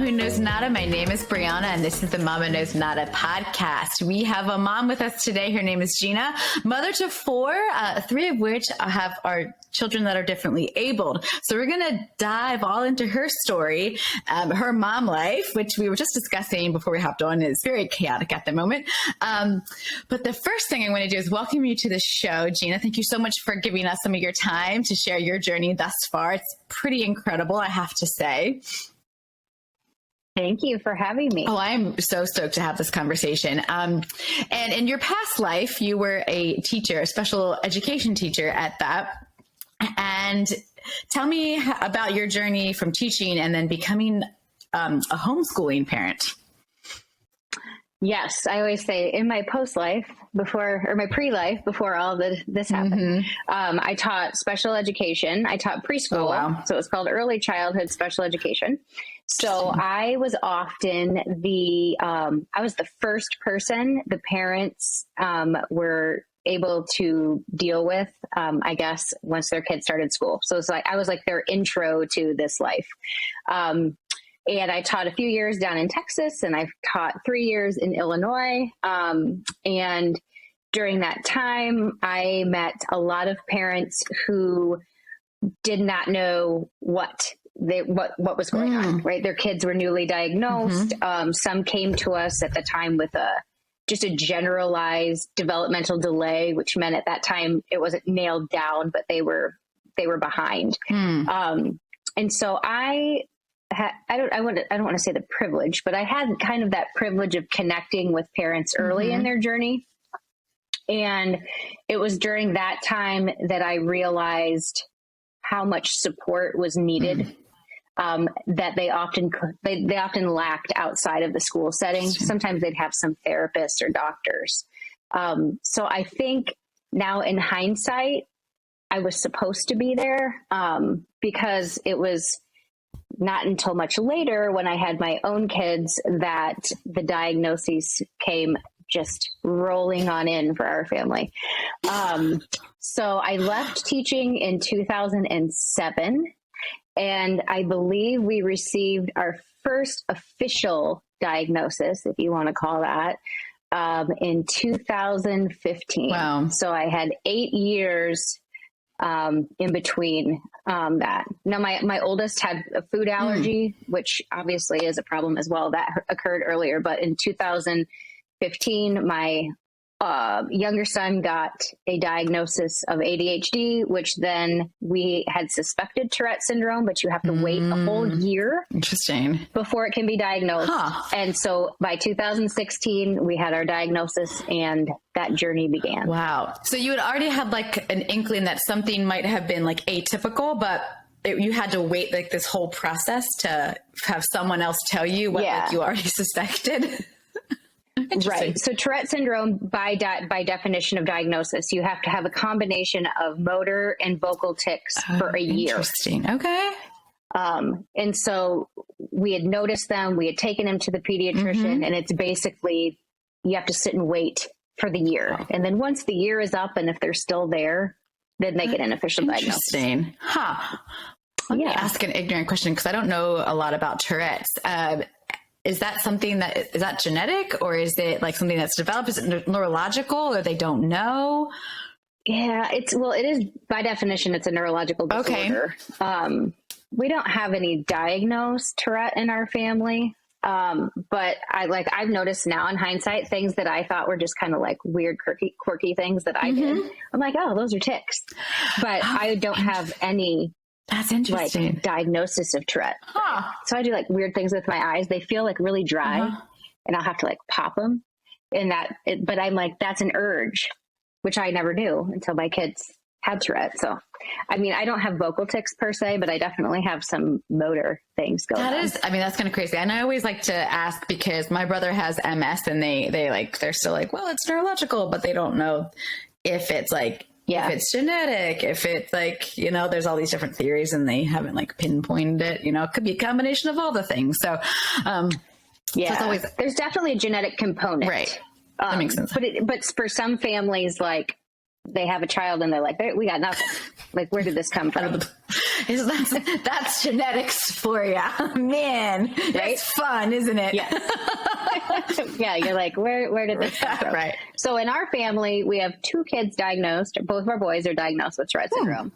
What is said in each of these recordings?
Mom Who Knows Nada. My name is Brianna, and this is the Mama Knows Nada podcast. We have a mom with us today. Her name is Gina, mother to four, three of which have our children that are differently abled. So we're going to dive all into her story, her mom life, which we were just discussing before we hopped on. Is very chaotic at the moment. But the first thing I want to do is welcome you to the show. Gina, thank you so much for giving us some of your time to share your journey thus far. It's pretty incredible, I have to say. Thank you for having me. Oh, I'm so stoked to have this conversation. And in your past life, you were a teacher, a special education teacher at that. And tell me about your journey from teaching and then becoming a homeschooling parent. Yes, I always say in my post-life or my pre-life before all this happened, I taught special education. I taught preschool. Oh, wow. So it was called early childhood special education. So I was often I was the first person the parents were able to deal with, I guess, once their kids started school. So it's like, I was like their intro to this life. And I taught a few years down in Texas, and I've taught 3 years in Illinois. And during that time, I met a lot of parents who did not know what was going on, right? Their kids were newly diagnosed. Some came to us at the time with just a generalized developmental delay, which meant at that time it wasn't nailed down, but they were behind. And so I don't want to say the privilege, but I had kind of that privilege of connecting with parents early in their journey. And it was during that time that I realized how much support was needed, that they often lacked outside of the school setting. Sometimes they'd have some therapists or doctors. So I think now in hindsight, I was supposed to be there, because it was not until much later when I had my own kids that the diagnoses came just rolling on in for our family. So I left teaching in 2007, and I believe we received our first official diagnosis, if you want to call that, in 2015. Wow. So I had 8 years in between that. Now, my oldest had a food allergy, which obviously is a problem as well. That occurred earlier. But in 2015, my younger son got a diagnosis of ADHD, which then we had suspected Tourette Syndrome, but you have to wait a whole year. Interesting. Before it can be diagnosed. And so by 2016, we had our diagnosis, and that journey began. Wow. So you had already had like an inkling that something might have been like atypical, but you had to wait like this whole process to have someone else tell you what like, you already suspected. Right. So Tourette Syndrome, by definition of diagnosis, you have to have a combination of motor and vocal tics for a year. Interesting. Okay. And so we had noticed them, we had taken him to the pediatrician, and it's basically, you have to sit and wait for the year. Wow. And then once the year is up, and if they're still there, then they get an official diagnosis. Interesting. Let me ask an ignorant question, because I don't know a lot about Tourette's. Is that something is that genetic, or is it like something that's developed? Is it neurological, or they don't know? Yeah, it is by definition, it's a neurological disorder. Okay. We don't have any diagnosed Tourette in our family. But I've noticed now in hindsight, things that I thought were just kind of like weird, quirky things that I did. I'm like, oh, those are tics, but I don't have any. That's interesting. Like diagnosis of Tourette. So I do like weird things with my eyes. They feel like really dry, and I'll have to like pop them. But I'm like, that's an urge, which I never knew until my kids had Tourette. So, I mean, I don't have vocal tics per se, but I definitely have some motor things going on. That's kind of crazy. And I always like to ask, because my brother has MS, and they're still like, well, it's neurological, but they don't know if it's like, if it's genetic, if it's like, there's all these different theories, and they haven't like pinpointed it, it could be a combination of all the things. So, so it's always, there's definitely a genetic component. Right. That makes sense. But for some families, like they have a child and they're like, we got nothing. Like, where did this come from? That's genetics for you, man. Right? It's fun, isn't it? Yeah. Yeah. You're like, where did this come from? Right. So in our family, we have 2 kids diagnosed. Both of our boys are diagnosed with Tourette syndrome.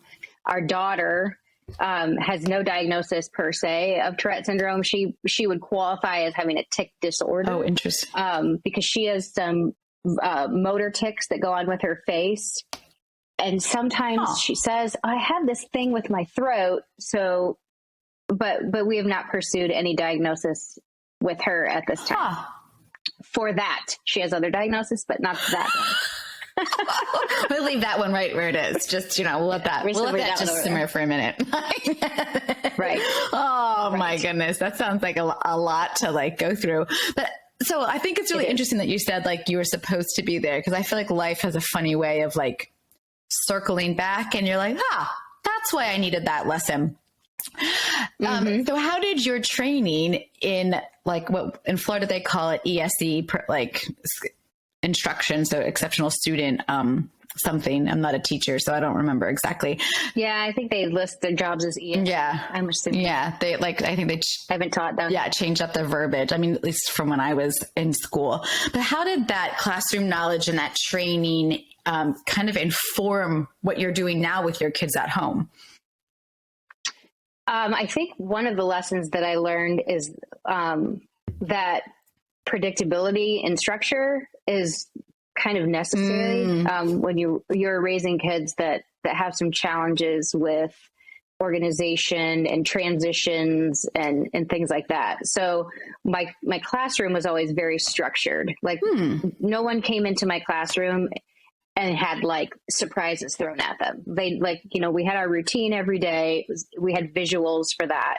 Our daughter has no diagnosis per se of Tourette syndrome. She would qualify as having a tic disorder. Oh, interesting. Because she has some motor tics that go on with her face. And sometimes she says, I have this thing with my throat. So, but we have not pursued any diagnosis with her at this time. For that, she has other diagnosis, but not that one. We'll leave that one right where it is. Just, we'll let that just simmer for a minute. Right. Oh my goodness. That sounds like a lot to like go through. But so I think it's really interesting that you said like you were supposed to be there, because I feel like life has a funny way of like circling back and you're like, that's why I needed that lesson. So how did your training in like what in Florida they call it ESE, like instruction, so exceptional student something. I'm not a teacher, so I don't remember exactly. Yeah, I think they list their jobs as ESE. Yeah, I'm assuming. Yeah, they like I think they I haven't taught them. Yeah, changed up the verbiage. I mean, at least from when I was in school. But how did that classroom knowledge and that training kind of inform what you're doing now with your kids at home? I think one of the lessons that I learned is that predictability and structure is kind of necessary when you're raising kids that have some challenges with organization and transitions and things like that. So my classroom was always very structured. Like no one came into my classroom and had like surprises thrown at them. They like, we had our routine every day. We had visuals for that.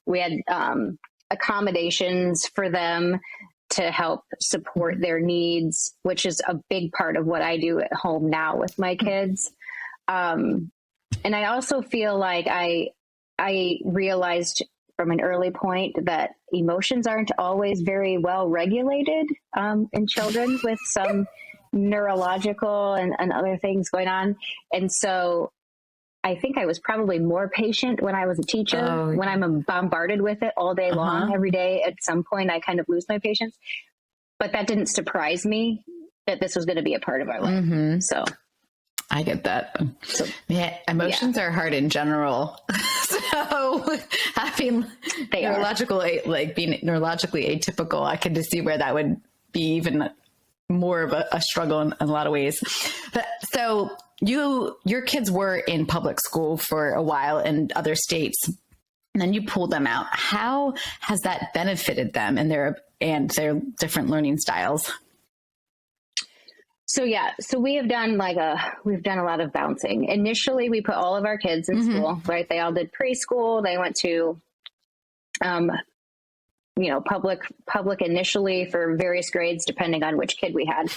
We had accommodations for them to help support their needs, which is a big part of what I do at home now with my kids. And I also feel like I realized from an early point that emotions aren't always very well regulated in children with some neurological and other things going on. And so I think I was probably more patient when I was a teacher. When I'm bombarded with it all day long, every day, at some point I kind of lose my patience. But that didn't surprise me that this was going to be a part of our life. So I get that. So, yeah, emotions are hard in general. So having being neurologically atypical, I can just see where that would be even more of a struggle in a lot of ways. But so your kids were in public school for a while in other states, and then you pulled them out. How has that benefited them and their different learning styles? So we've done a lot of bouncing. Initially, we put all of our kids in school, right? They all did preschool. They went to, public initially for various grades, depending on which kid we had.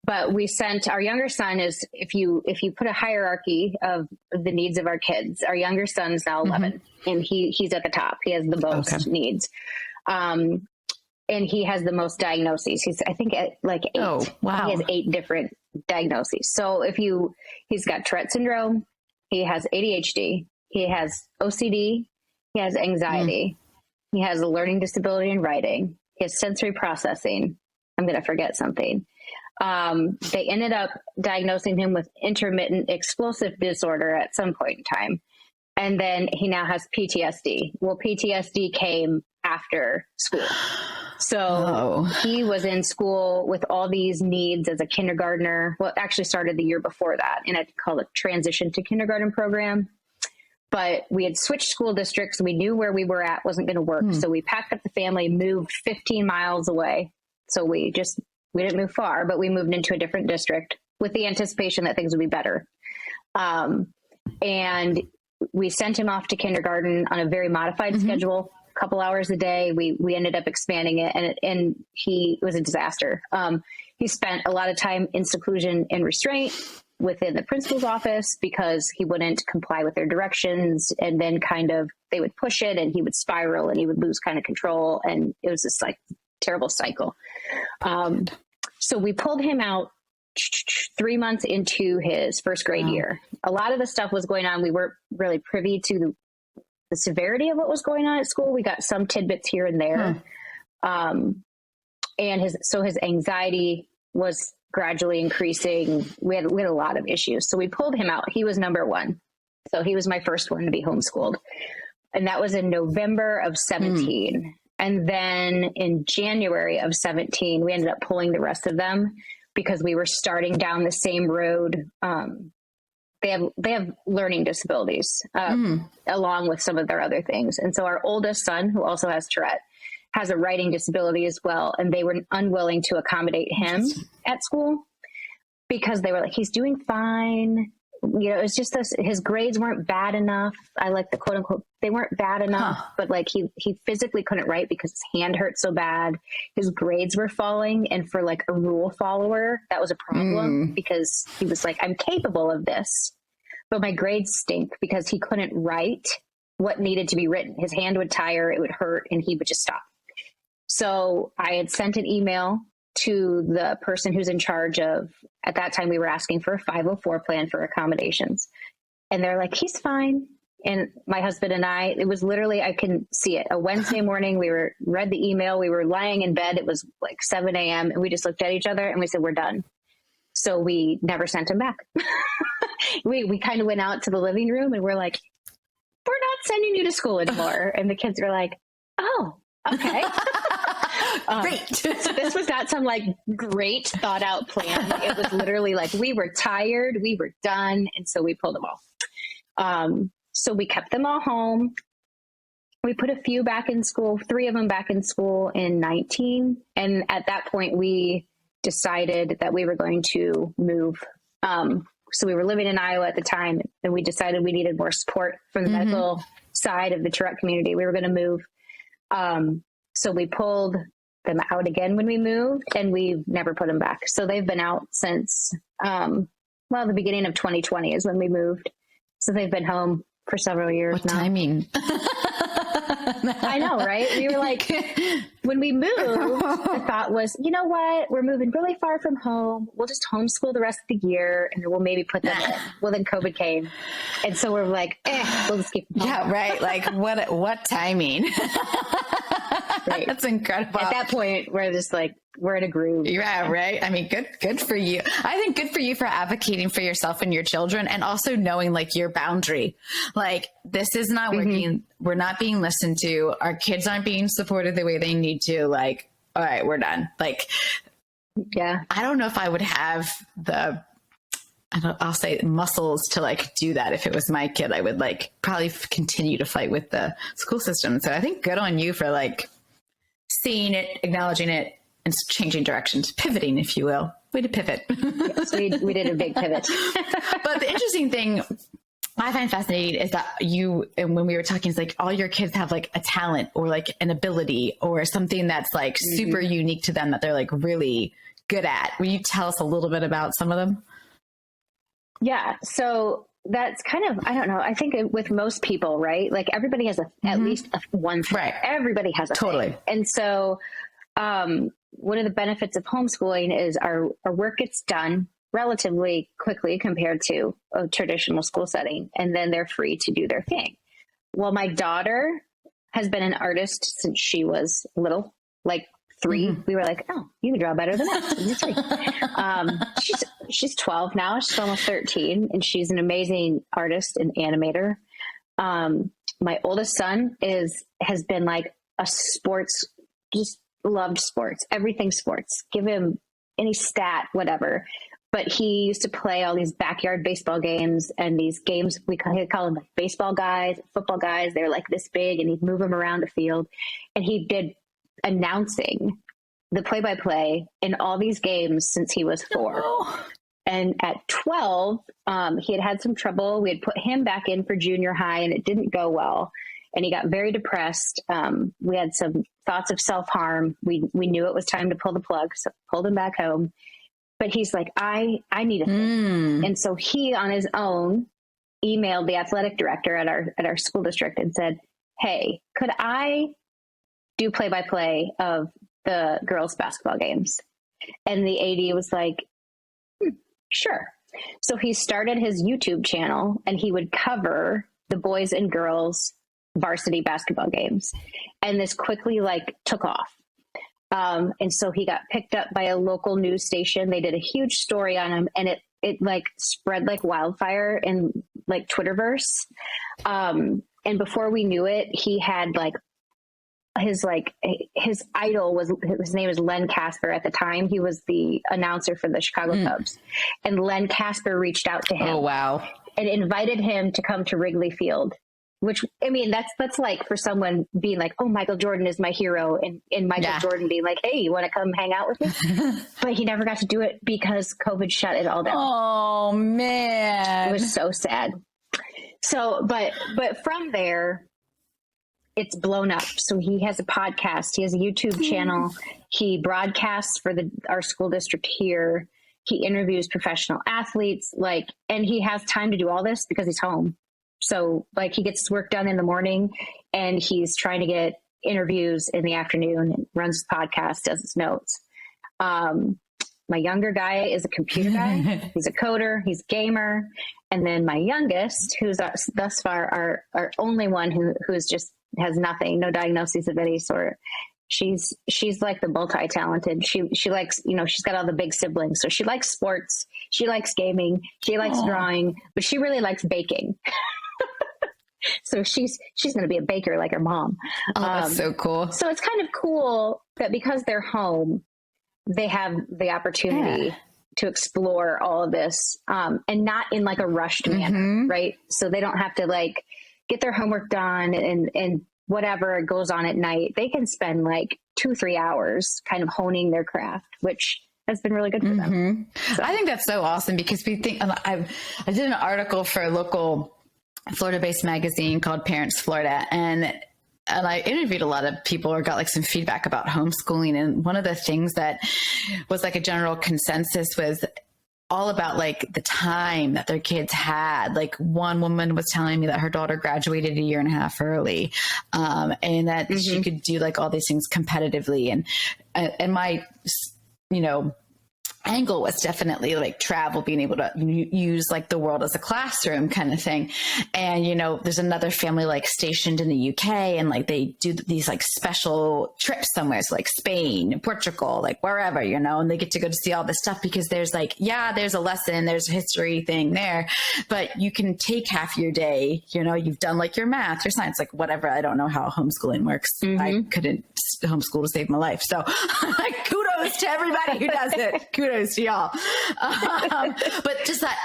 But we sent our younger son is, if you put a hierarchy of the needs of our kids, our younger son is now 11 and he's at the top. He has the most needs. And he has the most diagnoses. He's, I think, at like 8. Oh, wow. He has 8 different diagnoses. So he's got Tourette syndrome, he has ADHD, he has OCD, he has anxiety, he has a learning disability in writing, he has sensory processing. I'm going to forget something. They ended up diagnosing him with intermittent explosive disorder at some point in time. And then he now has PTSD. Well, PTSD came after school. So he was in school with all these needs as a kindergartner. Well, it actually started the year before that, and I'd call it transition to kindergarten program. But we had switched school districts. We knew where we were at wasn't going to work. So we packed up the family, moved 15 miles away. So we didn't move far, but we moved into a different district with the anticipation that things would be better. And we sent him off to kindergarten on a very modified schedule. Couple hours a day. We ended up expanding it, and it was a disaster. He spent a lot of time in seclusion and restraint within the principal's office because he wouldn't comply with their directions, and then they would push it and he would spiral and he would lose kind of control, and it was this like terrible cycle. So we pulled him out 3 months into his first grade year. A lot of the stuff was going on. We weren't really privy to the severity of what was going on at school. We got some tidbits here and there. And his anxiety was gradually increasing. We had a lot of issues. So we pulled him out. He was number one. So he was my first one to be homeschooled. And that was in November of 17. And then in January of 17, we ended up pulling the rest of them because we were starting down the same road. They have learning disabilities, along with some of their other things. And so our oldest son, who also has Tourette, has a writing disability as well. And they were unwilling to accommodate him at school because they were like, he's doing fine. You know, it's just this, his grades weren't bad enough. I like the quote unquote, they weren't bad enough, but like he physically couldn't write because his hand hurt so bad. His grades were falling. And for like a rule follower, that was a problem because he was like, I'm capable of this, but my grades stink because he couldn't write what needed to be written. His hand would tire, it would hurt, and he would just stop. So I had sent an email to the person who's in charge of, at that time we were asking for a 504 plan for accommodations. And they're like, he's fine. And my husband and I, it was literally, I can see it. A Wednesday morning, read the email. We were lying in bed. It was like 7 a.m. And we just looked at each other and we said, we're done. So we never sent him back. We kind of went out to the living room and we're like, we're not sending you to school anymore. And the kids were like, oh, okay. Great. So this was not some like great thought out plan. It was literally like, we were tired, we were done. And so we pulled them all. So we kept them all home. We put a few back in school, 3 of them back in school in 19. And at that point we decided that we were going to move. So we were living in Iowa at the time and we decided we needed more support from the medical side of the Tourette community. We were going to move. So we pulled them out again when we moved and we've never put them back. So they've been out since, the beginning of 2020 is when we moved. So they've been home for several years what now. Timing. I know, right? We were like, when we moved, the thought was, you know what? We're moving really far from home. We'll just homeschool the rest of the year and then we'll maybe put them in. Well, then COVID came. And so we're like, we'll just keep them home. Yeah, right. Like what timing? Right. That's incredible. At that point, we're just like, we're in a groove. Yeah, right. I mean, good for you. I think good for you for advocating for yourself and your children and also knowing like your boundary. Like this is not working. We're not being listened to. Our kids aren't being supported the way they need to. Like, all right, we're done. Like, yeah, I don't know if I would have I'll say muscles to like do that. If it was my kid, I would like probably continue to fight with the school system. So I think good on you for like seeing it, acknowledging it, and changing directions, pivoting, if you will. Way to pivot. Yes, we did a big pivot. But the interesting thing I find fascinating is that and when we were talking, it's like all your kids have like a talent or like an ability or something that's like super unique to them that they're like really good at. Will you tell us a little bit about some of them? Yeah. So that's kind of, I don't know. I think with most people, right? Like everybody has at least one thing. Right. Everybody has a totally thing. And so, one of the benefits of homeschooling is our work gets done relatively quickly compared to a traditional school setting. And then they're free to do their thing. Well, my daughter has been an artist since she was little, like 3. We were like, oh, you can draw better than us. You're 3. She's 12 now. She's almost 13. And she's an amazing artist and animator. My oldest son has been like a sports, just loved sports, everything sports. Give him any stat, whatever. But he used to play all these backyard baseball games and these games, we call them like baseball guys, football guys. They're like this big and he'd move them around the field. And he did announcing the play-by-play in all these games since he was 4. Oh. And at 12, he had some trouble. We had put him back in for junior high and it didn't go well. And he got very depressed. We had some thoughts of self-harm. We knew it was time to pull the plug, so pulled him back home. But he's like, I need a thing. And so he on his own emailed the athletic director at our school district and said, hey, could I do play-by-play of the girls' basketball games? And the AD was like, Sure. So he started his YouTube channel and he would cover the boys and girls varsity basketball games. And this quickly like took off. And so he got picked up by a local news station. They did a huge story on him, and it like spread like wildfire in like Twitterverse. And before we knew it, he had his idol was, his name was Len Casper at the time. He was the announcer for the Chicago Cubs, and Len Casper reached out to him. Oh, wow. And invited him to come to Wrigley Field, which, I mean, that's like for someone being like, oh, Michael Jordan is my hero. And Michael Jordan being like, hey, you want to come hang out with me? But he never got to do it because COVID shut it all down. Oh, man. It was so sad. So, but from there, it's blown up. So he has a podcast. He has a YouTube channel. He broadcasts for our school district here. He interviews professional athletes, and he has time to do all this because he's home. So like he gets his work done in the morning and he's trying to get interviews in the afternoon and runs his podcast, does his notes. My younger guy is a computer guy. He's a coder. He's a gamer. And then my youngest, who's thus far our only one who's just has nothing, no diagnoses of any sort. She's like the multi-talented. She likes, she's got all the big siblings. So she likes sports. She likes gaming. She likes drawing, but she really likes baking. So she's going to be a baker like her mom. Oh, that's so cool. So it's kind of cool that because they're home, they have the opportunity to explore all of this, and not in like a rushed manner, right? So they don't have to like get their homework done and whatever goes on at night. They can spend like 2-3 hours kind of honing their craft, which has been really good for them. So. I think that's so awesome because we think, I did an article for a local Florida-based magazine called Parents Florida, and I interviewed a lot of people or got like some feedback about homeschooling. And one of the things that was like a general consensus was all about like the time that their kids had. Like one woman was telling me that her daughter graduated 1.5 years early, and that she could do like all these things competitively. And my, angle was definitely like travel, being able to use like the world as a classroom kind of thing. And, there's another family like stationed in the UK, and like they do these like special trips somewhere. So like Spain, Portugal, like wherever, and they get to go to see all this stuff because there's like, there's a lesson, there's a history thing there, but you can take half your day, you've done like your math, your science, like whatever. I don't know how homeschooling works. I couldn't homeschool to save my life. So like kudos to everybody who does it. Kudos to y'all. But just that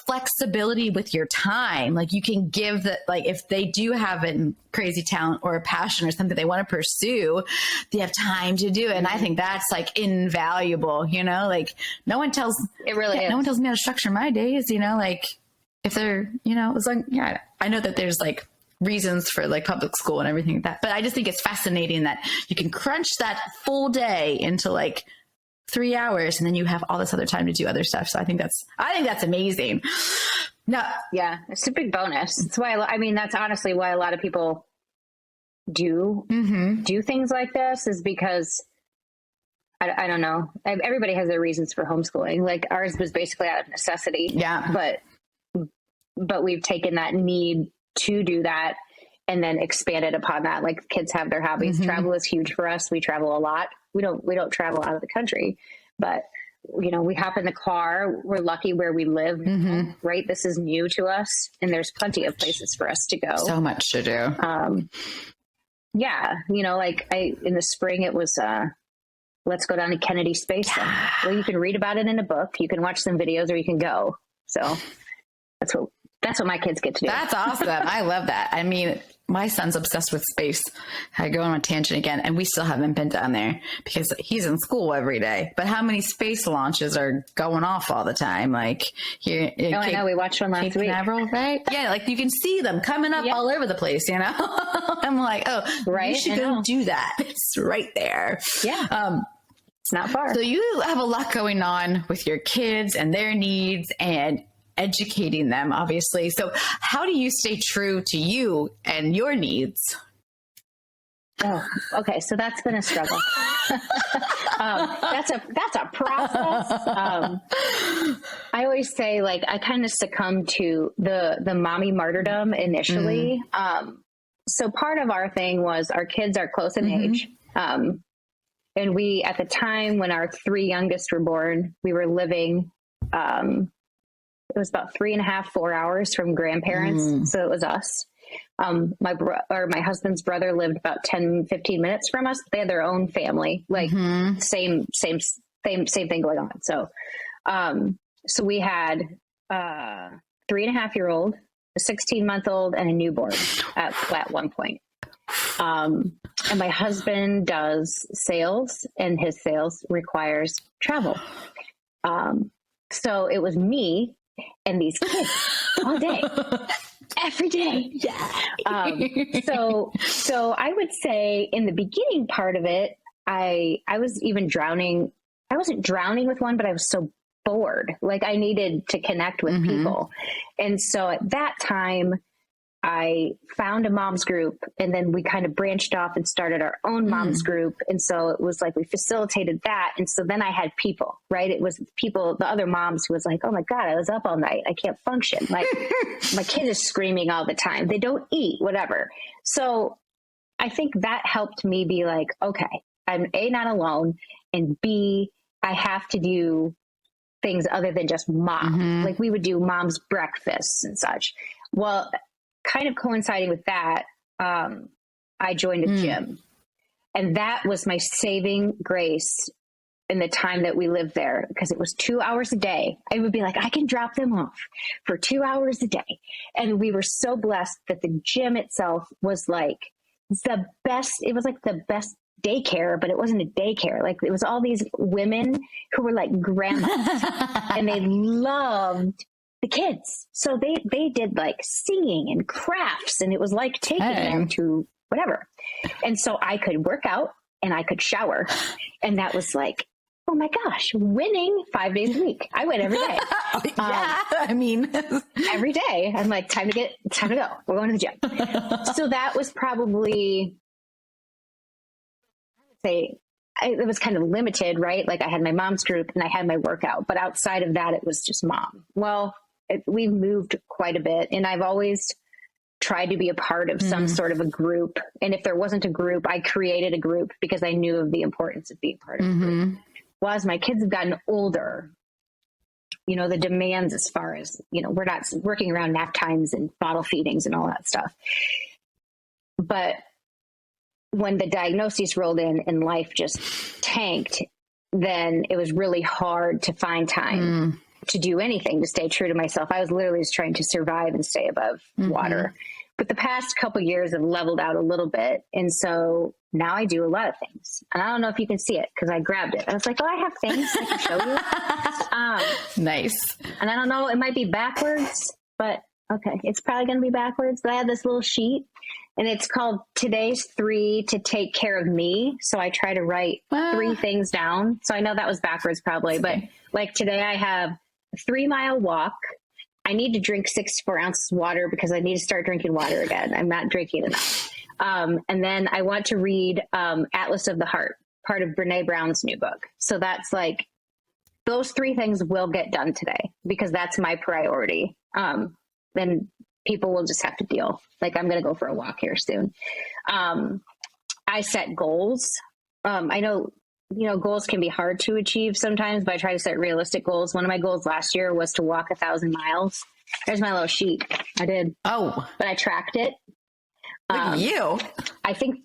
flexibility with your time, like you can give that, like if they do have a crazy talent or a passion or something they want to pursue, they have time to do it. And I think that's like invaluable, like no one tells it really is. No one tells me how to structure my days, like if they're, it's like, I know that there's like reasons for like public school and everything like that, but I just think it's fascinating that you can crunch that full day into like 3 hours and then you have all this other time to do other stuff. So I think that's amazing. No. Yeah. It's a big bonus. That's why, that's honestly why a lot of people do things like this, is because I don't know. Everybody has their reasons for homeschooling. Like ours was basically out of necessity. Yeah. But we've taken that need to do that and then expanded upon that. Like kids have their hobbies. Travel is huge for us. We travel a lot. We don't travel out of the country, but we hop in the car. We're lucky where we live, right? This is new to us, and there's plenty of places for us to go. So much to do. In the spring it was, let's go down to Kennedy Space Center. Well, you can read about it in a book, you can watch some videos, or you can go. So that's what my kids get to do. That's awesome. I love that. I mean, my son's obsessed with space. I go on a tangent again, and we still haven't been down there because he's in school every day. But how many space launches are going off all the time? Like here, I know. We watched one last week. Canaveral, right? Yeah, like you can see them coming up all over the place. I'm like, right? You should go do that. It's right there. Yeah. It's not far. So you have a lot going on with your kids and their needs and educating them, obviously. So how do you stay true to you and your needs? Oh, okay. So that's been a struggle. That's a process. I always say, like, I kind of succumbed to the mommy martyrdom initially. So part of our thing was our kids are close in age. And we, at the time when our three youngest were born, we were living, it was about 3.5, 4 hours from grandparents. So it was us. My husband's brother lived about 10, 15 minutes from us. They had their own family, like same thing going on. So, so we had, 3.5-year-old, a 16-month-old, and a newborn at one point. And my husband does sales, and his sales requires travel. So it was me and these kids all day, every day. Yeah. So I would say in the beginning part of it, I was even drowning. I wasn't drowning with one, but I was so bored. Like, I needed to connect with people. And so at that time, I found a mom's group, and then we kind of branched off and started our own mom's group. And so it was like we facilitated that. And so then I had people, right? It was people, the other moms who was like, oh my God, I was up all night. I can't function. Like, my kid is screaming all the time. They don't eat, whatever. So I think that helped me be like, okay, I'm A, not alone, and B, I have to do things other than just mom. Like, we would do mom's breakfasts and such. Well, kind of coinciding with that, I joined a gym, and that was my saving grace in the time that we lived there, because it was 2 hours a day. I would be like, I can drop them off for 2 hours a day. And we were so blessed that the gym itself was like the best. It was like the best daycare, but it wasn't a daycare. Like, it was all these women who were like grandmas and they loved the kids. So they did like singing and crafts, and it was like taking them to whatever. And so I could work out and I could shower. And that was like, oh my gosh, winning 5 days a week. I win every day. I mean, every day. I'm like, time to go. We're going to the gym. So that was probably, it was kind of limited, right? Like, I had my mom's group and I had my workout, but outside of that, it was just mom. Well, we've moved quite a bit, and I've always tried to be a part of some sort of a group. And if there wasn't a group, I created a group because I knew of the importance of being part of a group. Well, as my kids have gotten older, you know, the demands as far as, you know, we're not working around nap times and bottle feedings and all that stuff. But when the diagnoses rolled in and life just tanked, then it was really hard to find time to do anything, to stay true to myself. I was literally just trying to survive and stay above water. But the past couple of years have leveled out a little bit. And so now I do a lot of things. And I don't know if you can see it because I grabbed it. I was like, oh, I have things I can show you. Nice. And I don't know, it might be backwards, but okay, it's probably going to be backwards. But I have this little sheet, and it's called Today's 3 to Take Care of Me. So I try to write 3 things down. So I know that was backwards probably, but like today I have a 3-mile walk. I need to drink 64 ounces of water because I need to start drinking water again. I'm not drinking enough. And then I want to read Atlas of the Heart, part of Brene Brown's new book. So that's like, those 3 things will get done today because that's my priority. Then people will just have to deal. Like, I'm going to go for a walk here soon. I set goals. I know, you know, goals can be hard to achieve sometimes, but I try to set realistic goals. One of my goals last year was to walk 1,000 miles. There's my little sheet. I did. Oh, but I tracked it. Look at you. I think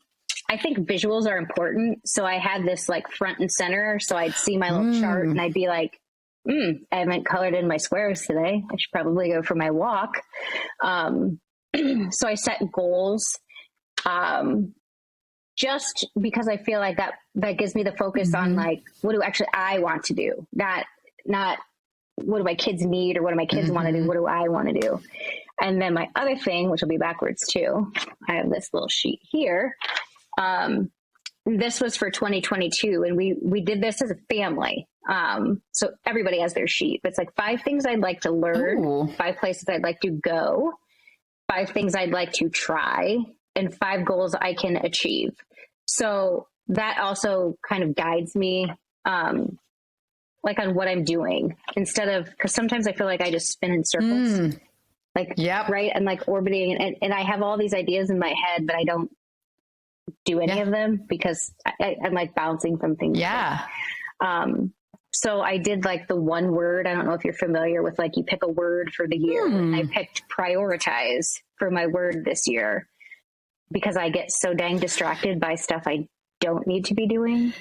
visuals are important. So I had this like front and center. So I'd see my little chart and I'd be like, I haven't colored in my squares today. I should probably go for my walk. So I set goals. Just because I feel like that gives me the focus on like, what do actually I want to do? Not what do my kids need or what do my kids want to do? What do I want to do? And then my other thing, which will be backwards too, I have this little sheet here. This was for 2022, and we did this as a family. So everybody has their sheet. It's like 5 things I'd like to learn, 5 places I'd like to go, 5 things I'd like to try, and 5 goals I can achieve. So that also kind of guides me like on what I'm doing instead of, because sometimes I feel like I just spin in circles, right. And like orbiting and I have all these ideas in my head, but I don't do any of them because I'm like bouncing from things. Yeah. So I did like the one word. I don't know if you're familiar with like you pick a word for the year. And I picked prioritize for my word this year because I get so dang distracted by stuff I don't need to be doing.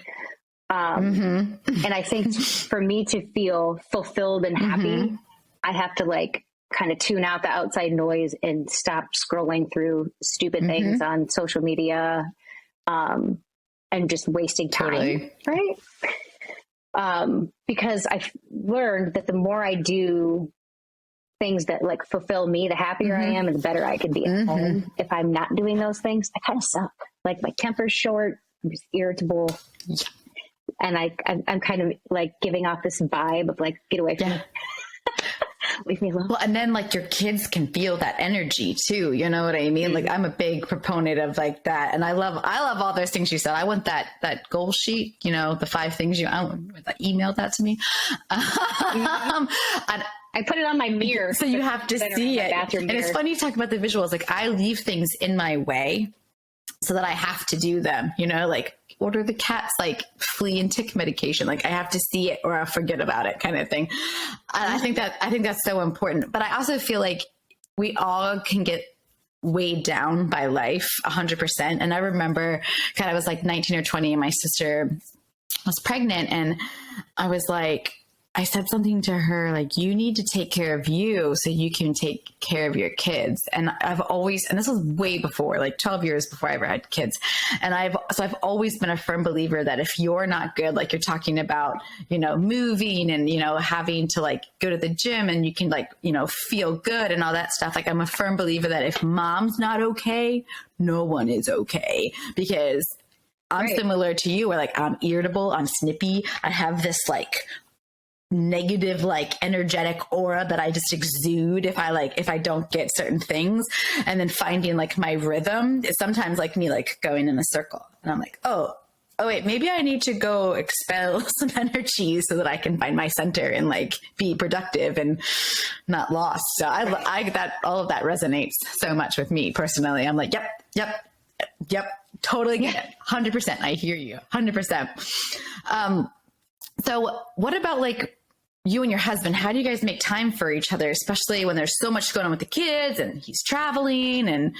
And I think for me to feel fulfilled and happy, I have to like kind of tune out the outside noise and stop scrolling through stupid things on social media, and just wasting time. Right. Because I've learned that the more I do things that like fulfill me, the happier I am and the better I can be at home. If I'm not doing those things, I kind of suck. Like my temper's short, I'm just irritable. And I'm kind of like giving off this vibe of like, get away from me. Leave me alone. Well, and then like your kids can feel that energy too. You know what I mean? Like I'm a big proponent of like that. And I love all those things you said. I want that goal sheet, you know, the 5 things email that to me. I put it on my mirror. So you have to see it. And it's funny you talk about the visuals. Like I leave things in my way so that I have to do them, you know, like order the cat's like flea and tick medication. Like I have to see it or I'll forget about it kind of thing. And I think that's so important. But I also feel like we all can get weighed down by life 100%. And I remember I was like 19 or 20 and my sister was pregnant and I was like, I said something to her like, you need to take care of you so you can take care of your kids. And I've always, and this was way before, like 12 years before I ever had kids. And I've always been a firm believer that if you're not good, like you're talking about, you know, moving and, you know, having to like go to the gym and you can like, you know, feel good and all that stuff. Like I'm a firm believer that if mom's not okay, no one is okay, because I'm similar to you where like I'm irritable, I'm snippy. I have this like negative, like energetic aura that I just exude if I don't get certain things. And then finding like my rhythm is sometimes like me like going in a circle and I'm like, oh wait, maybe I need to go expel some energy so that I can find my center and like be productive and not lost. So I that all of that resonates so much with me personally. I'm like, yep, totally get it. 100%. I hear you 100%. So what about like you and your husband? How do you guys make time for each other, especially when there's so much going on with the kids and he's traveling and...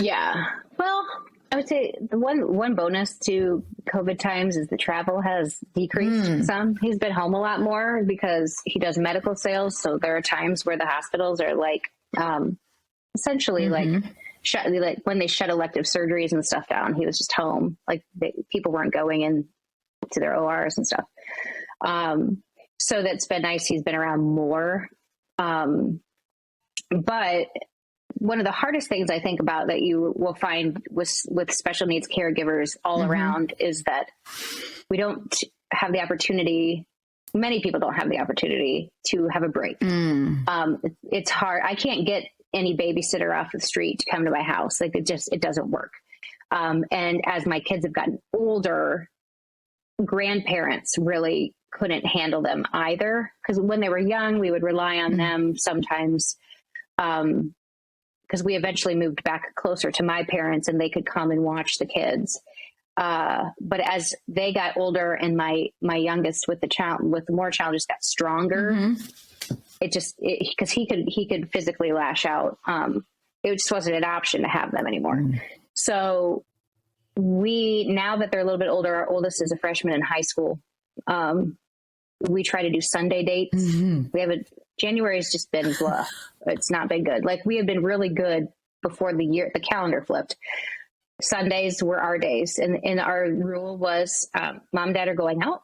Yeah. Well, I would say the one bonus to COVID times is the travel has decreased some. He's been home a lot more because he does medical sales. So there are times where the hospitals are like, essentially like when they shut elective surgeries and stuff down, he was just home. Like people weren't going in to their ORs and stuff. So that's been nice. He's been around more. But one of the hardest things I think about that you will find with special needs caregivers all around is that we don't have the opportunity. Many people don't have the opportunity to have a break. It's hard. I can't get any babysitter off the street to come to my house. Like it doesn't work. And as my kids have gotten older, grandparents really couldn't handle them either. Because when they were young, we would rely on them sometimes. Because we eventually moved back closer to my parents and they could come and watch the kids. But as they got older and my youngest with the more challenges got stronger, because he could physically lash out. It just wasn't an option to have them anymore. So now that they're a little bit older, our oldest is a freshman in high school. We try to do Sunday dates. January has just been blah. It's not been good. Like we had been really good before the calendar flipped. Sundays were our days. And our rule was, mom and dad are going out.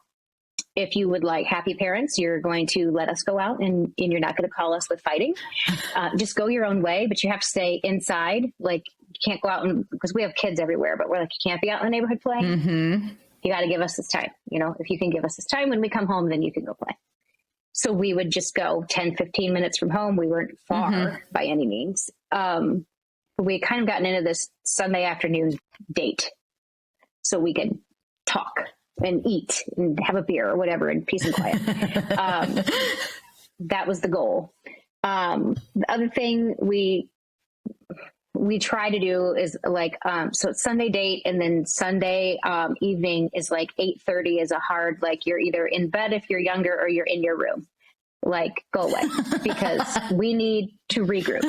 If you would like happy parents, you're going to let us go out and you're not going to call us with fighting. Just go your own way, but you have to stay inside. Like you can't go out because we have kids everywhere, but we're like, you can't be out in the neighborhood playing. You got to give us this time. You know, if you can give us this time when we come home, then you can go play. So we would just go 10, 15 minutes from home. We weren't far by any means. We had kind of gotten into this Sunday afternoon date so we could talk. and eat and have a beer or whatever in peace and quiet. That was the goal. The other thing we try to do is like, so it's Sunday date, and then Sunday evening is like 8:30 is a hard, like you're either in bed if you're younger or you're in your room. Like, go away, because we need to regroup.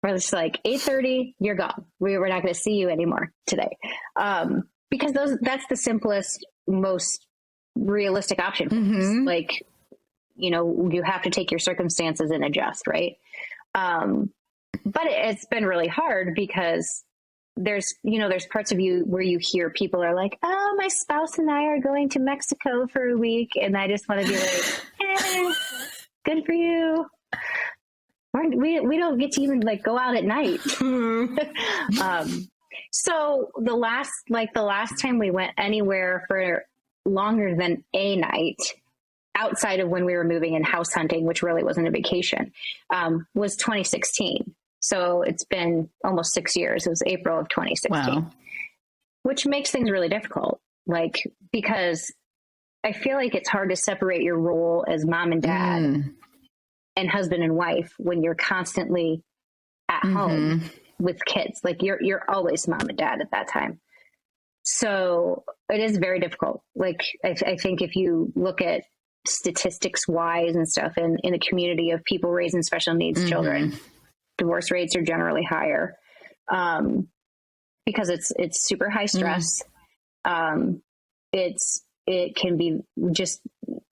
We're just like 8:30, you're gone. We're not going to see you anymore today. Because that's the simplest, most realistic option for us. Like, you know, you have to take your circumstances and adjust, right? But it's been really hard because there's parts of you where you hear people are like, oh, my spouse and I are going to Mexico for a week. And I just want to be like, good for you. We don't get to even like go out at night. So the last time we went anywhere for longer than a night, outside of when we were moving and house hunting, which really wasn't a vacation, was 2016. So it's been almost 6 years. It was April of 2016, which makes things really difficult. Like, because I feel like it's hard to separate your role as mom and dad and husband and wife when you're constantly at home with kids. Like you're always mom and dad at that time. So it is very difficult. Like, I think if you look at statistics wise and stuff in a community of people raising special needs children, divorce rates are generally higher, because it's super high stress. It can be just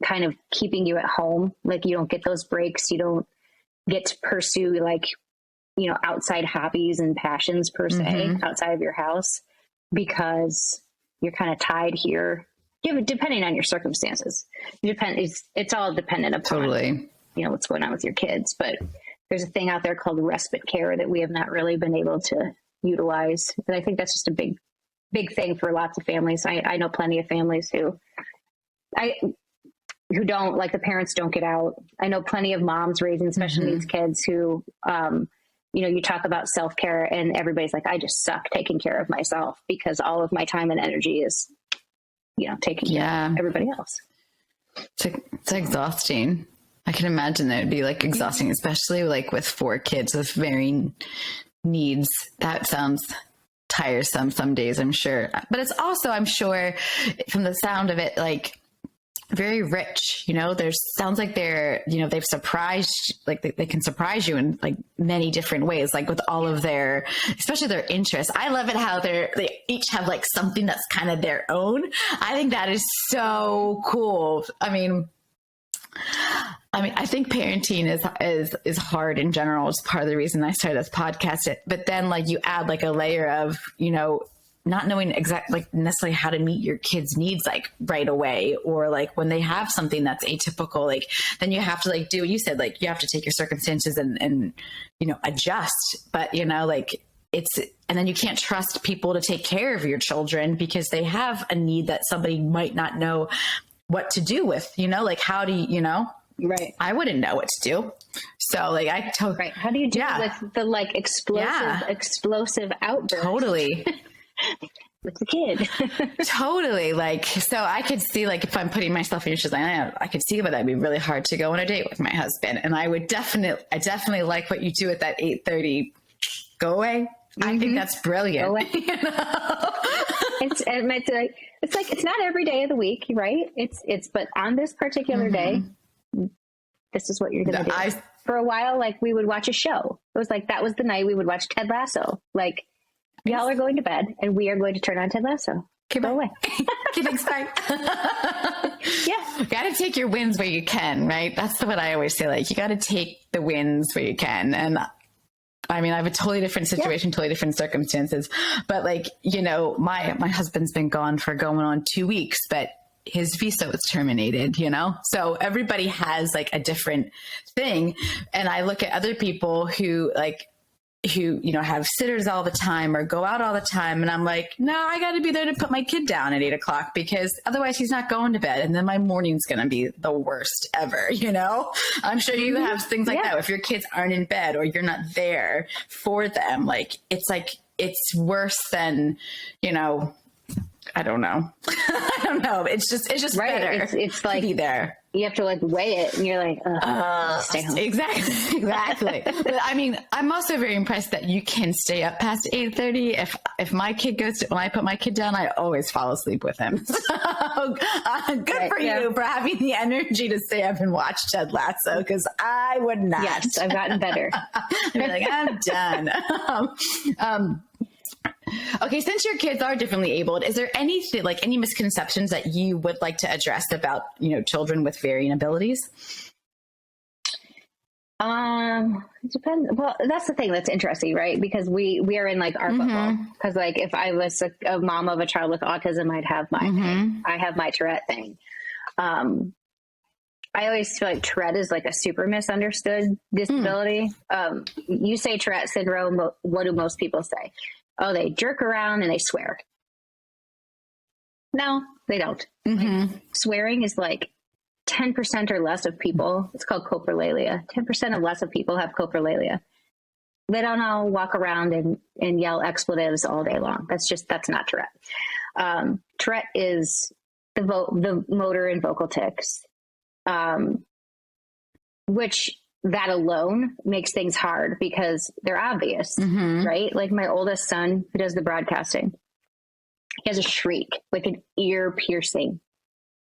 kind of keeping you at home. Like, you don't get those breaks. You don't get to pursue, like, you know, outside hobbies and passions per se outside of your house, because you're kind of tied here. Depending on your circumstances, it's all dependent upon you know, what's going on with your kids. But there's a thing out there called respite care that we have not really been able to utilize. And I think that's just a big thing for lots of families. I know plenty of families who don't, like, the parents don't get out. I know plenty of moms raising special needs kids who, you know, you talk about self-care and everybody's like, I just suck taking care of myself because all of my time and energy is, you know, taking care of everybody else. It's exhausting. I can imagine that it'd be like exhausting, especially like with 4 kids with varying needs. That sounds tiresome some days, I'm sure. But it's also, I'm sure from the sound of it, like very rich, you know, sounds like they're, you know, they've surprised, like they can surprise you in like many different ways, like with all of their, especially their interests. I love it how they each have like something that's kind of their own. I think that is so cool. I mean, I think parenting is hard in general. It's part of the reason I started this podcast. But then, like, you add like a layer of, you know, not knowing exactly, like, necessarily how to meet your kids' needs, like right away, or like when they have something that's atypical, like then you have to like do what you said, like you have to take your circumstances and you know, adjust. But you know, like and then you can't trust people to take care of your children because they have a need that somebody might not know what to do with, you know, like how do you know? Right. I wouldn't know what to do. So like right. How do you deal with the like explosive outburst? Totally. With the kid. Totally. Like, so I could see, like, if I'm putting myself in your shoes, I could see, but that'd be really hard to go on a date with my husband. And I definitely like what you do at that 8:30. Go away. I think that's brilliant. Go away. You know? It's not every day of the week, right? But on this particular day, this is what you're going to do. For a while, like, we would watch a show. It was like, that was the night we would watch Ted Lasso. Like, y'all are going to bed and we are going to turn on Ted Lasso. Go away. Thanks, bye. Yeah. You got to take your wins where you can, right? That's what I always say. Like, you got to take the wins where you can. And I mean, I have a totally different situation, totally different circumstances, but like, you know, my husband's been gone for going on 2 weeks, but his visa was terminated, you know? So everybody has like a different thing. And I look at other people who, you know, have sitters all the time or go out all the time. And I'm like, no, I got to be there to put my kid down at 8 o'clock because otherwise he's not going to bed. And then my morning's going to be the worst ever. You know, I'm sure you have things like that. If your kids aren't in bed or you're not there for them, like, it's worse than, you know, I don't know. I don't know. It's just right. better. It's like to be there. You have to like weigh it, and you're like, stay home. Exactly. But I mean, I'm also very impressed that you can stay up past 8:30. If my kid when I put my kid down, I always fall asleep with him. So good for you for having the energy to stay up and watch Ted Lasso, because I would not. Yes, I've gotten better. I'd be like, I'm done. Okay, since your kids are differently abled, is there anything like any misconceptions that you would like to address about, children with varying abilities? It depends. Well, that's the thing that's interesting, right? Because we are in like our bubble. Because like if I was a mom of a child with autism, I'd have I have my Tourette thing. I always feel like Tourette is like a super misunderstood disability. You say Tourette syndrome, but what do most people say? Oh, they jerk around and they swear. No, they don't. Like, swearing is like 10% or less of people. It's called coprolalia. 10% or less of people have coprolalia. They don't all walk around and yell expletives all day long. That's not Tourette. Tourette is the motor and vocal tics, which that alone makes things hard because they're obvious, right? Like my oldest son who does the broadcasting, he has a shriek, like an ear piercing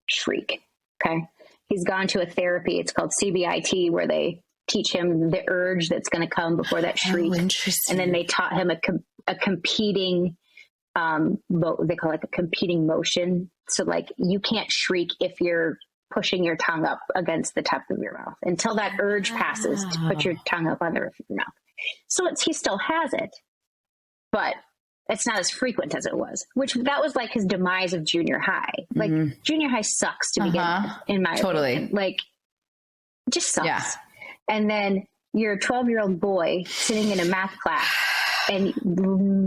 shriek. Okay. He's gone to a therapy. It's called CBIT, where they teach him the urge that's going to come before that shriek. And then they taught him a competing, they call it a competing motion. So like you can't shriek if you're pushing your tongue up against the top of your mouth until that urge passes to put your tongue up on the roof of your mouth. So he still has it, but it's not as frequent as it was, that was like his demise of junior high. Like junior high sucks to begin with, in my opinion. Like it just sucks. Yeah. And then you're a 12-year-old boy sitting in a math class and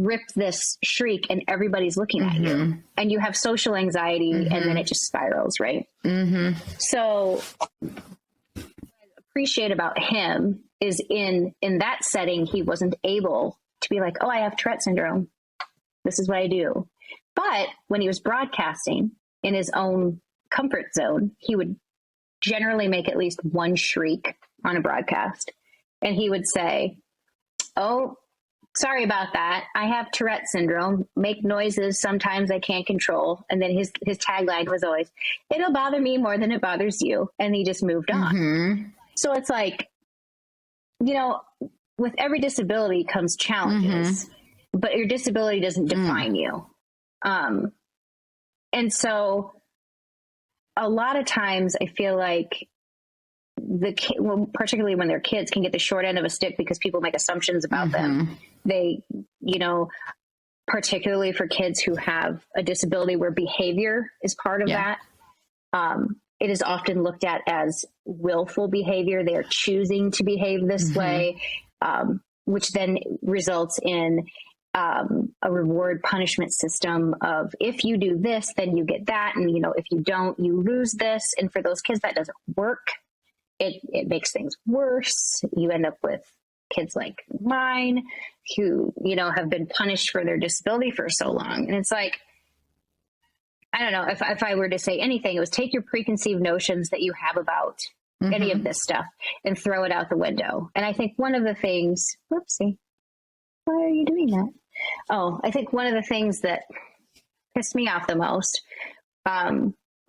rip this shriek and everybody's looking at you and you have social anxiety and then it just spirals. Right. So what I appreciate about him is in that setting, he wasn't able to be like, oh, I have Tourette syndrome. This is what I do. But when he was broadcasting in his own comfort zone, he would generally make at least one shriek on a broadcast. And he would say, oh, sorry about that. I have Tourette syndrome, make noises sometimes I can't control. And then his tagline was always, it'll bother me more than it bothers you. And he just moved on. So it's like, with every disability comes challenges, but your disability doesn't define you. And so a lot of times I feel like particularly when they're kids, can get the short end of a stick because people make assumptions about them. They, particularly for kids who have a disability where behavior is part of that, it is often looked at as willful behavior. They're choosing to behave this way, which then results in a reward punishment system of, if you do this, then you get that. And, if you don't, you lose this. And for those kids, that doesn't work. It makes things worse. You end up with kids like mine who, have been punished for their disability for so long. And it's like, I don't know, if I were to say anything, it was take your preconceived notions that you have about any of this stuff and throw it out the window. And I think one of the things, whoopsie, why are you doing that? Oh, I think one of the things that pissed me off the most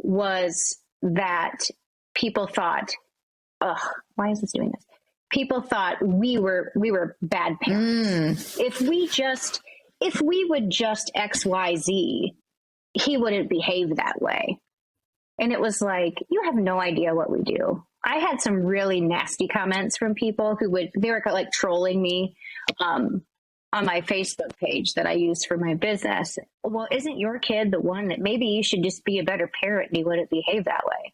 was that people thought, why is this doing this? People thought we were bad parents. If we would just XYZ, he wouldn't behave that way. And it was like, you have no idea what we do. I had some really nasty comments from people they were like trolling me on my Facebook page that I use for my business. Well, isn't your kid the one that maybe you should just be a better parent and he wouldn't behave that way?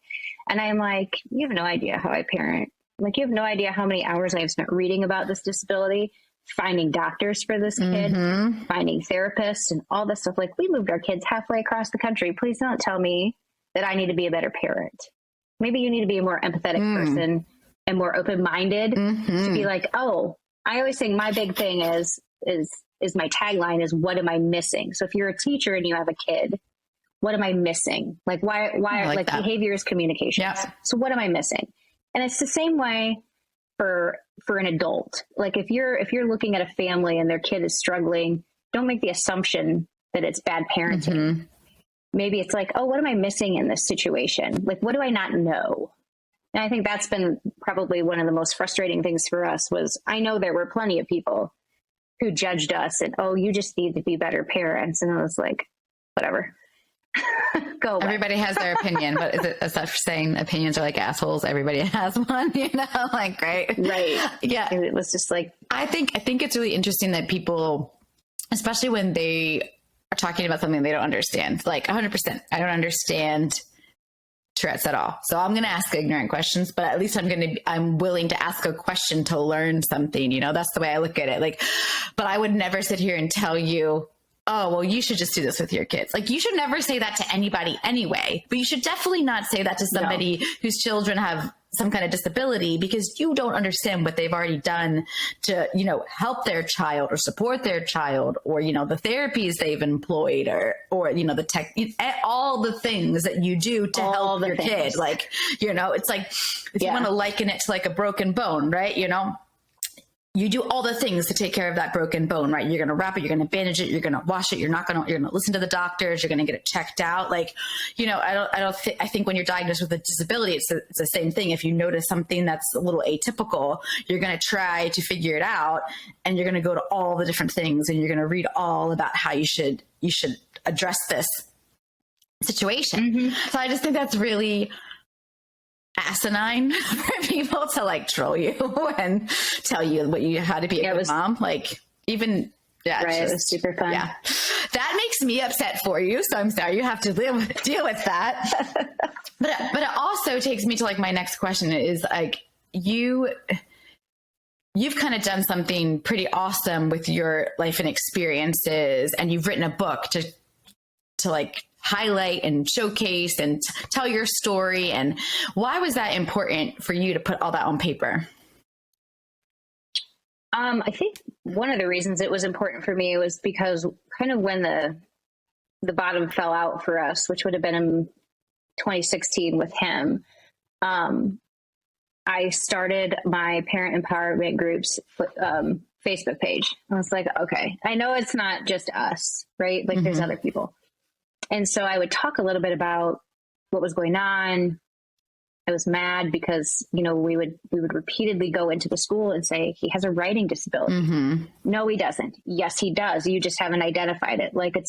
And I'm like, you have no idea how I parent. Like, you have no idea how many hours I've spent reading about this disability, finding doctors for this kid, finding therapists and all this stuff. Like, we moved our kids halfway across the country. Please don't tell me that I need to be a better parent. Maybe you need to be a more empathetic person and more open-minded to be like, oh, I always think my big thing is my tagline is, what am I missing? So if you're a teacher and you have a kid what am I missing? Like why like behavior is communication. Yep. So what am I missing? And it's the same way for an adult. Like if you're looking at a family and their kid is struggling, don't make the assumption that it's bad parenting. Mm-hmm. Maybe it's like, oh, what am I missing in this situation? Like, what do I not know? And I think that's been probably one of the most frustrating things for us was I know there were plenty of people who judged us and, oh, you just need to be better parents. And I was like, whatever. Go away. Everybody has their opinion, but is that for saying opinions are like assholes? Everybody has one, like, right. Yeah. And it was just like, I think it's really interesting that people, especially when they are talking about something they don't understand, like 100%, I don't understand Tourette's at all. So I'm going to ask ignorant questions, but at least I'm willing to ask a question to learn something, that's the way I look at it. Like, but I would never sit here and tell you, oh, well, you should just do this with your kids. Like, you should never say that to anybody anyway, but you should definitely not say that to somebody whose children have some kind of disability because you don't understand what they've already done to, help their child or support their child or, the therapies they've employed or the tech, all the things that you do to help your kid. Like, it's like, if you want to liken it to like a broken bone, right? You do all the things to take care of that broken bone, right? You're going to wrap it, you're going to bandage it, you're going to wash it, you're going to listen to the doctors, you're going to get it checked out. Like, I think when you're diagnosed with a disability, it's the same thing. If you notice something that's a little atypical, you're going to try to figure it out and you're going to go to all the different things and you're going to read all about how you should address this situation. Mm-hmm. So I just think that's really asinine for people to like troll you and tell you how to be a good mom. Like even, it was super fun. Yeah. That makes me upset for you. So I'm sorry you have to deal with that. but it also takes me to like my next question is like, you've kind of done something pretty awesome with your life and experiences. And you've written a book to like highlight and showcase and tell your story. And why was that important for you to put all that on paper? I think one of the reasons it was important for me was because kind of when the bottom fell out for us, which would have been in 2016 with him, I started my parent empowerment group's Facebook page. I was like, okay, I know it's not just us, right? Like there's other people. And so I would talk a little bit about what was going on. I was mad because, we would repeatedly go into the school and say, he has a writing disability. Mm-hmm. No, he doesn't. Yes, he does. You just haven't identified it. Like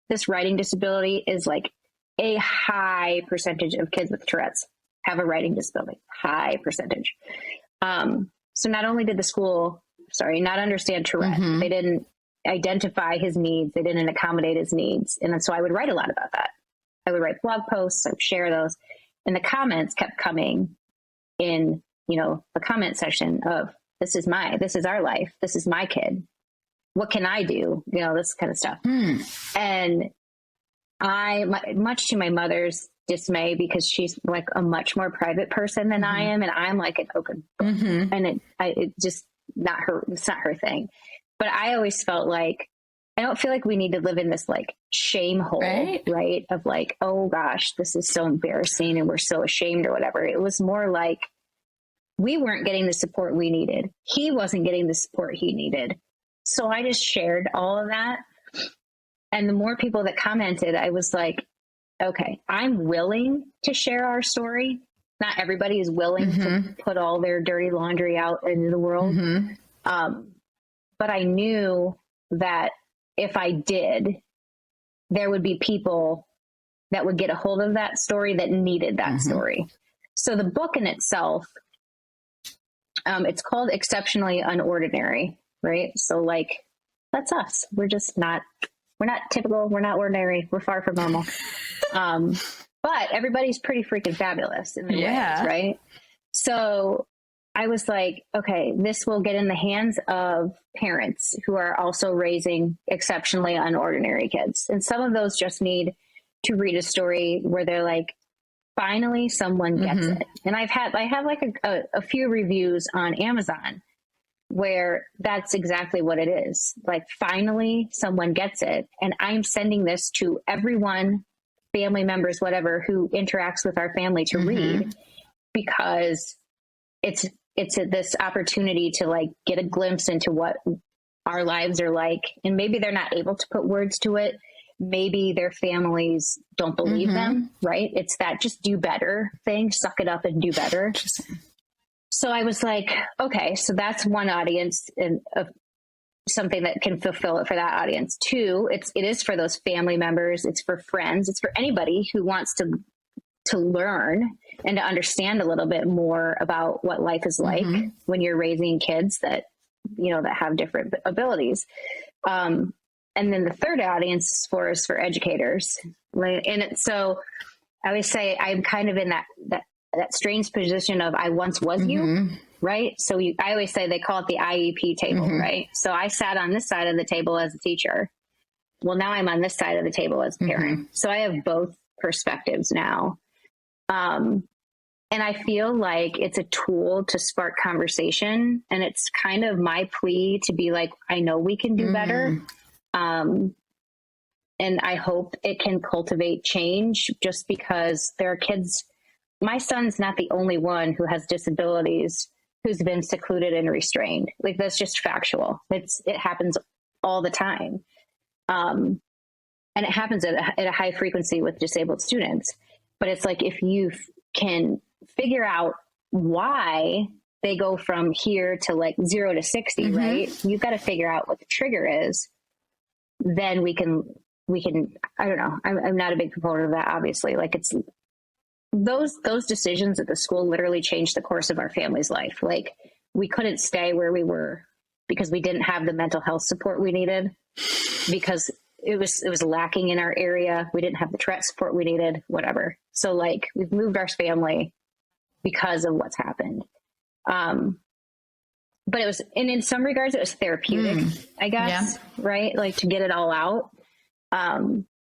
this writing disability is like a high percentage of kids with Tourette's have a writing disability, high percentage. So not only did the school, not understand Tourette, they didn't identify his needs. They didn't accommodate his needs. And so I would write a lot about that. I would write blog posts, I would share those. And the comments kept coming in, the comment section of this is our life. This is my kid. What can I do? This kind of stuff. And much to my mother's dismay, because she's like a much more private person than I am. And I'm like an open book. And it just it's not her thing. But I always felt like, I don't feel like we need to live in this like shame hole, right? Of like, oh gosh, this is so embarrassing and we're so ashamed or whatever. It was more like we weren't getting the support we needed. He wasn't getting the support he needed. So I just shared all of that. And the more people that commented, I was like, okay, I'm willing to share our story. Not everybody is willing to put all their dirty laundry out into the world. But I knew that if I did, there would be people that would get a hold of that story that needed that story. So the book in itself, it's called Exceptionally Unordinary, right? So like, that's us. We're not typical. We're not ordinary. We're far from normal. But everybody's pretty freaking fabulous in their ways, right? So I was like, okay, this will get in the hands of parents who are also raising exceptionally unordinary kids. And some of those just need to read a story where they're like, finally someone gets it. And I have like a few reviews on Amazon where that's exactly what it is. Like, finally someone gets it. And I'm sending this to everyone family members, whatever, who interacts with our family to read, because it's this opportunity to like get a glimpse into what our lives are like. And maybe they're not able to put words to it. Maybe their families don't believe them, right? It's that just do better thing, suck it up and do better. So I was like, okay, so that's one audience and something that can fulfill it for that audience. Two, it is for those family members. It's for friends. It's for anybody who wants to learn and to understand a little bit more about what life is like when you're raising kids that, you know, that have different abilities. And then the third audience is for educators. So I always say I'm kind of in that strange position of I once was you, right? So I always say they call it the IEP table, right? So I sat on this side of the table as a teacher. Well, now I'm on this side of the table as a parent. So I have both perspectives now. And I feel like it's a tool to spark conversation. And it's kind of my plea to be like, I know we can do better. And I hope it can cultivate change, just because there are kids. My son's not the only one who has disabilities who's been secluded and restrained. Like, that's just factual. It happens all the time. And it happens at a high frequency with disabled students. But it's like, if you can figure out why they go from here to like 0 to 60, right? You've got to figure out what the trigger is. Then we can, I don't know. I'm not a big proponent of that, obviously. Like, it's those decisions at the school literally changed the course of our family's life. Like, we couldn't stay where we were because we didn't have the mental health support we needed, because it was lacking in our area. We didn't have the Tourette support we needed, whatever. So like, we've moved our family because of what's happened. But it was, and in some regards it was therapeutic, I guess, right? Like, to get it all out.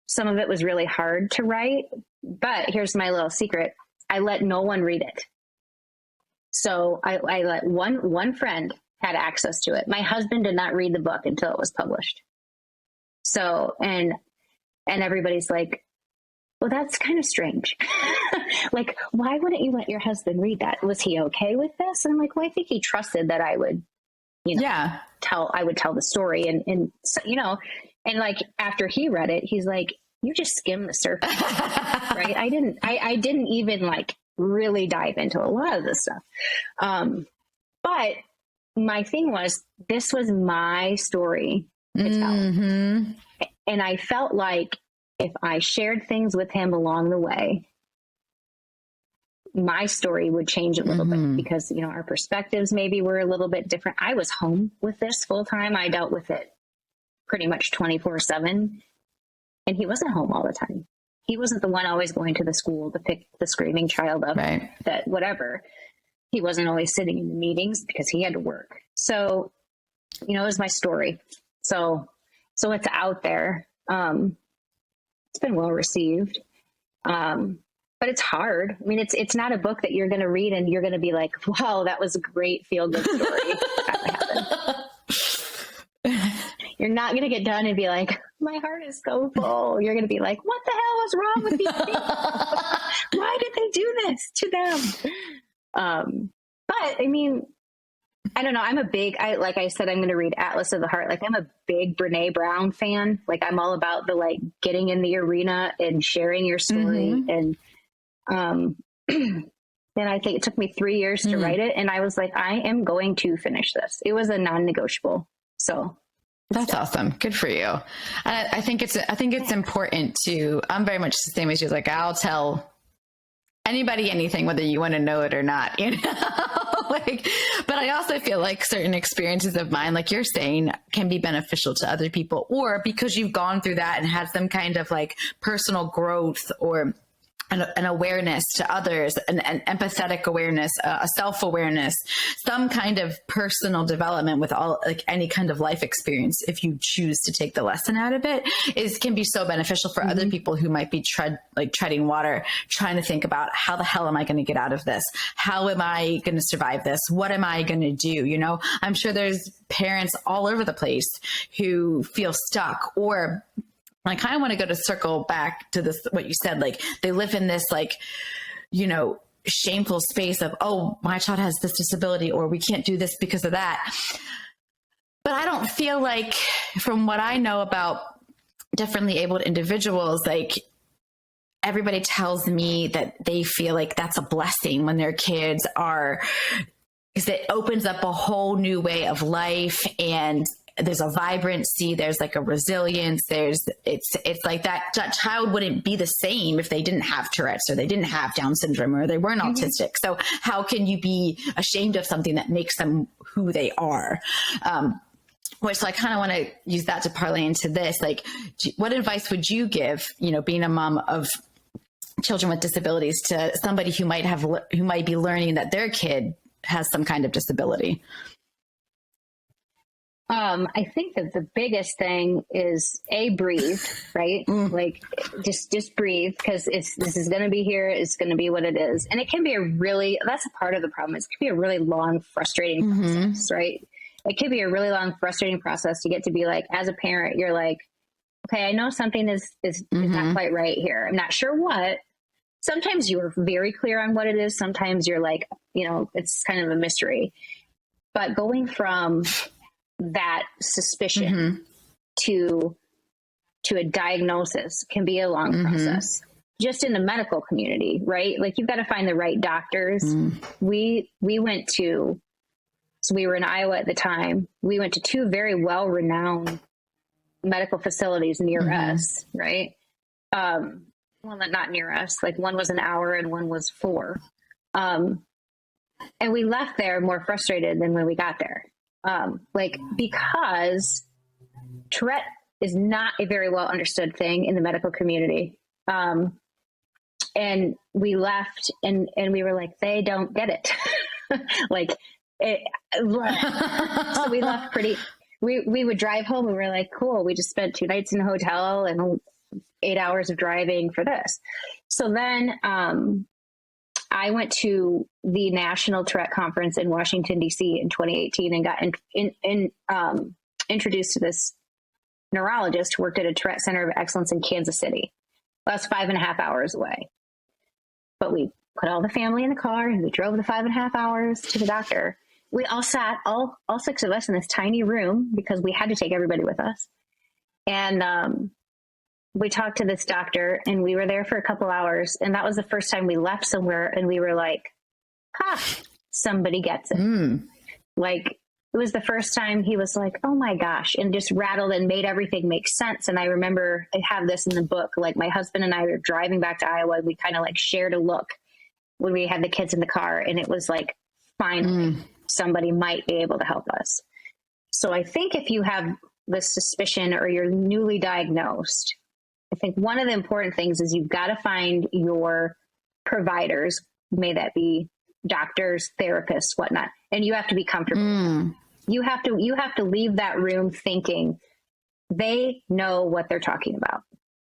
Some of it was really hard to write, but here's my little secret. I let no one read it. So I let one friend had access to it. My husband did not read the book until it was published. So, and everybody's like, well, that's kind of strange. Like, why wouldn't you let your husband read that? Was he okay with this? And I'm like, well, I think he trusted that I would, you know, tell the story. And so, you know, and like, after he read it, he's like, you just skimmed the surface, right? I didn't even like really dive into a lot of this stuff. But my thing was, this was my story to tell. And I felt like if I shared things with him along the way, my story would change a little bit, because, you know, our perspectives maybe were a little bit different. I was home with this full time. I dealt with it pretty much 24/7, and he wasn't home all the time. He wasn't the one always going to the school to pick the screaming child up, that whatever. He wasn't always sitting in the meetings because he had to work. So, you know, it was my story. So it's out there. It's been well received. But it's hard. I mean, it's not a book that you're going to read and you're going to be like, wow, that was a great feel good story. You're not going to get done and be like, my heart is so full. You're going to be like, what the hell is wrong with these people? Why did they do this to them? But I mean, I don't know. Like I said, I'm going to read Atlas of the Heart. Like, I'm a big Brene Brown fan. Like, I'm all about the, like, getting in the arena and sharing your story. And, then I think it took me 3 years to write it. And I was like, I am going to finish this. It was a non-negotiable. So that's awesome. Good for you. And I think it's important to, I'm very much the same as you. Like, I'll tell anybody anything, whether you want to know it or not, you know, like, but I also feel like certain experiences of mine, like you're saying, can be beneficial to other people, or because you've gone through that and had some kind of like personal growth or an awareness to others, an empathetic awareness, a self-awareness, some kind of personal development with all, like any kind of life experience, if you choose to take the lesson out of it, can be so beneficial for other people who might be treading water, trying to think about, how the hell am I going to get out of this? How am I going to survive this? What am I going to do? You know, I'm sure there's parents all over the place who feel stuck, or I kind of want to go to circle back to this, what you said, like they live in this, like, you know, shameful space of, oh, my child has this disability, or we can't do this because of that. But I don't feel like, from what I know about differently abled individuals, like everybody tells me that they feel like that's a blessing when their kids are, because it opens up a whole new way of life, and there's a vibrancy, there's like a resilience, it's like that child wouldn't be the same if they didn't have Tourette's, or they didn't have Down syndrome, or they weren't autistic. So how can you be ashamed of something that makes them who they are? So I kind of want to use that to parlay into this. Like, what advice would you give, you know, being a mom of children with disabilities, to somebody who might be learning that their kid has some kind of disability? I think that the biggest thing is breathe, right? Like just breathe, because this is going to be here. It's going to be what it is. And it can be that's a part of the problem. It can be a really long, frustrating process, right? It could be a really long, frustrating process to get to be like, as a parent, you're like, okay, I know something is not quite right here. I'm not sure what. Sometimes you're very clear on what it is. Sometimes you're like, you know, it's kind of a mystery. But going from that suspicion to a diagnosis can be a long process, just in the medical community, right? Like, you've got to find the right doctors. We went to, so we were in Iowa at the time. We went to two very well-renowned medical facilities near us, right? Well, not near us. Like, one was an hour and one was 4. And we left there more frustrated than when we got there. Because Tourette is not a very well understood thing in the medical community. And we left and we were like, they don't get it. So we left we would drive home and we were like, cool, we just spent 2 nights in a hotel and 8 hours of driving for this. So then, I went to the National Tourette Conference in Washington, D.C. in 2018 and got introduced to this neurologist who worked at a Tourette Center of Excellence in Kansas City. That's 5.5 hours away. But we put all the family in the car and we drove the 5.5 hours to the doctor. We all sat, all 6 of us, in this tiny room because we had to take everybody with us. And we talked to this doctor and we were there for a couple hours. And that was the first time we left somewhere and we were like, somebody gets it. Like, it was the first time he was like, oh my gosh, and just rattled and made everything make sense. And I remember, I have this in the book, like my husband and I were driving back to Iowa. We kind of like shared a look when we had the kids in the car, and it was like, finally, somebody might be able to help us. So I think if you have this suspicion or you're newly diagnosed, I think one of the important things is you've got to find your providers, may that be doctors, therapists, whatnot, and you have to be comfortable. You have to leave that room thinking they know what they're talking about.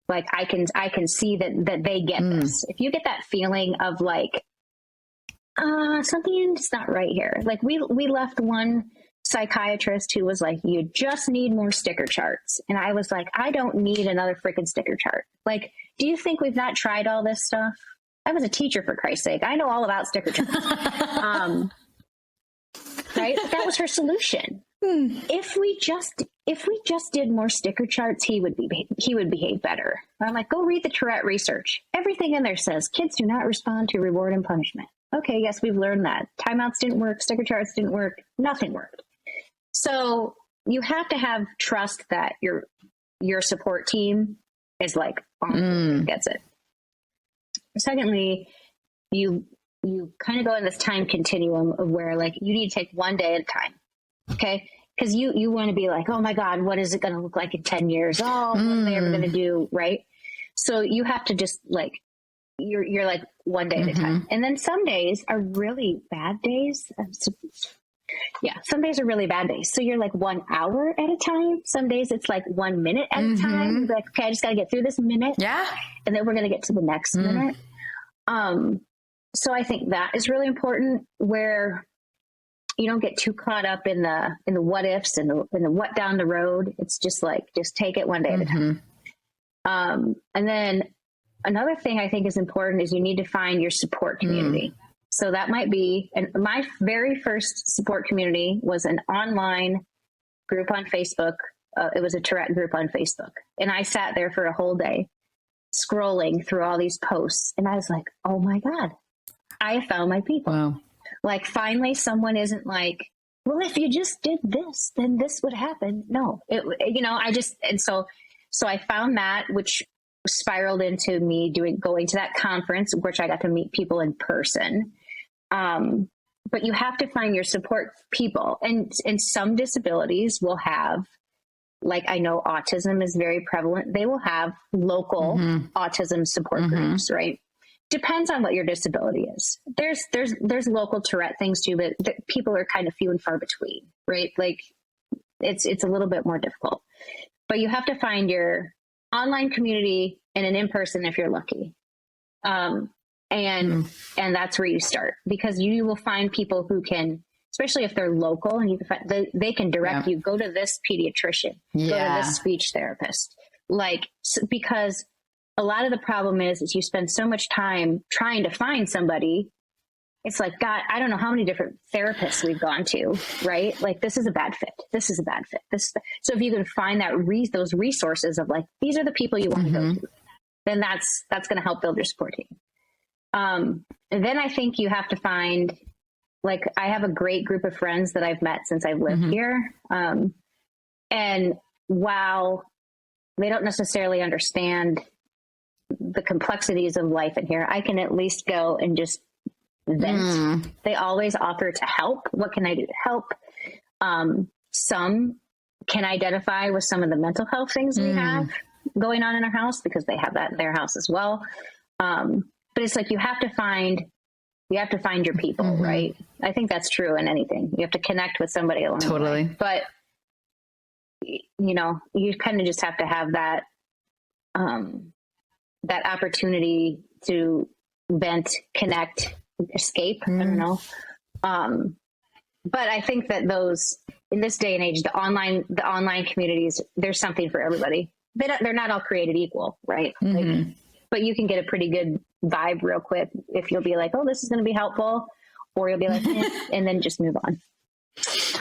Like, I can see that they get this. If you get that feeling of like, something's not right here. Like, we left one psychiatrist who was like, you just need more sticker charts. And I was like, I don't need another freaking sticker chart. Like, do you think we've not tried all this stuff? I was a teacher, for Christ's sake. I know all about sticker charts. Right? That was her solution. If we just did more sticker charts, he would behave better. I'm like, go read the Tourette research. Everything in there says kids do not respond to reward and punishment. Okay, yes, we've learned that. Timeouts didn't work. Sticker charts didn't work. Nothing worked. So you have to have trust that your support team is like, gets it. Secondly, you kind of go in this time continuum of where, like, you need to take one day at a time. Okay. Because you want to be like, oh my God, what is it going to look like in 10 years? Oh, what are they ever going to do? Right. So you have to just like, you're like one day at a time. And then some days are really bad days. Yeah. Some days are really bad days. So you're like 1 hour at a time. Some days it's like 1 minute at a time. You're like, okay, I just got to get through this minute. Yeah. And then we're going to get to the next minute. So I think that is really important, where you don't get too caught up in the what ifs and the what down the road. It's just like, just take it one day at a time. And then another thing I think is important is you need to find your support community. So that might be, and my very first support community was an online group on Facebook. It was a Tourette group on Facebook. And I sat there for a whole day scrolling through all these posts. And I was like, oh my God, I found my people. Wow. Like finally someone isn't like, well, if you just did this, then this would happen. No, so I found that, which spiraled into me going to that conference, which I got to meet people in person. But you have to find your support people, and some disabilities will have, like, I know autism is very prevalent. They will have local autism support groups, right? Depends on what your disability is. There's local Tourette things too, but people are kind of few and far between, right? Like it's a little bit more difficult, but you have to find your online community and an in-person if you're lucky. And that's where you start, because you will find people who can, especially if they're local, and you can find, they can direct you, go to this pediatrician, go to this speech therapist, because a lot of the problem is you spend so much time trying to find somebody. It's like, God, I don't know how many different therapists we've gone to, right? Like, this is a bad fit. This is a bad fit. So if you can find those resources of like, these are the people you want to go to, then that's going to help build your support team. And then I think you have to find, like, I have a great group of friends that I've met since I've lived here. And while they don't necessarily understand the complexities of life in here, I can at least go and just vent. They always offer to help. What can I do to help? Some can identify with some of the mental health things we have going on in our house, because they have that in their house as well. But it's like, you have to find your people, right? I think that's true in anything. You have to connect with somebody along the way. But you kind of just have to have that, that opportunity to vent, connect, escape. I don't know. But I think that in this day and age, the online communities, there's something for everybody. They're not all created equal, right? But you can get a pretty good vibe real quick if you'll be like, oh, this is going to be helpful, or you'll be like, and then just move on.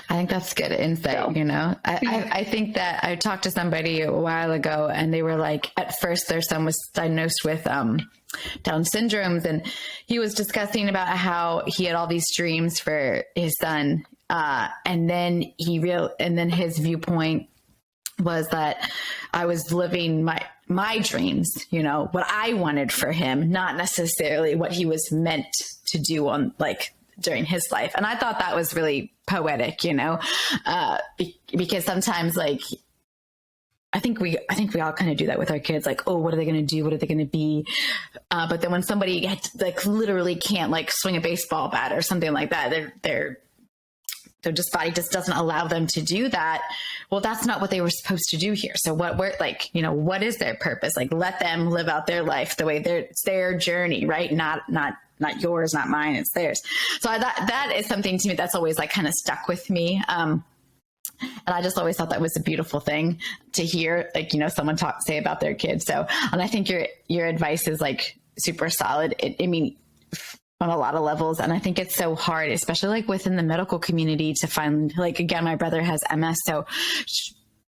I think that's good insight. I think that I talked to somebody a while ago, and they were like, at first their son was diagnosed with Down syndromes, and he was discussing about how he had all these dreams for his son, and then his viewpoint was that I was living my dreams, what I wanted for him, not necessarily what he was meant to do during his life. And I thought that was really poetic, because sometimes, like, I think we all kind of do that with our kids. Like, oh, what are they going to do? What are they going to be? But then when somebody literally can't swing a baseball bat or something like that, their body just doesn't allow them to do that. Well, that's not what they were supposed to do here. So what is their purpose? Like, let them live out their life the way it's their journey, right? Not yours, not mine, it's theirs. So that is something to me that's always kind of stuck with me. And I just always thought that was a beautiful thing to hear, someone say about their kids. So, and I think your advice is super solid. On a lot of levels. And I think it's so hard, especially within the medical community, to find, again, my brother has MS. So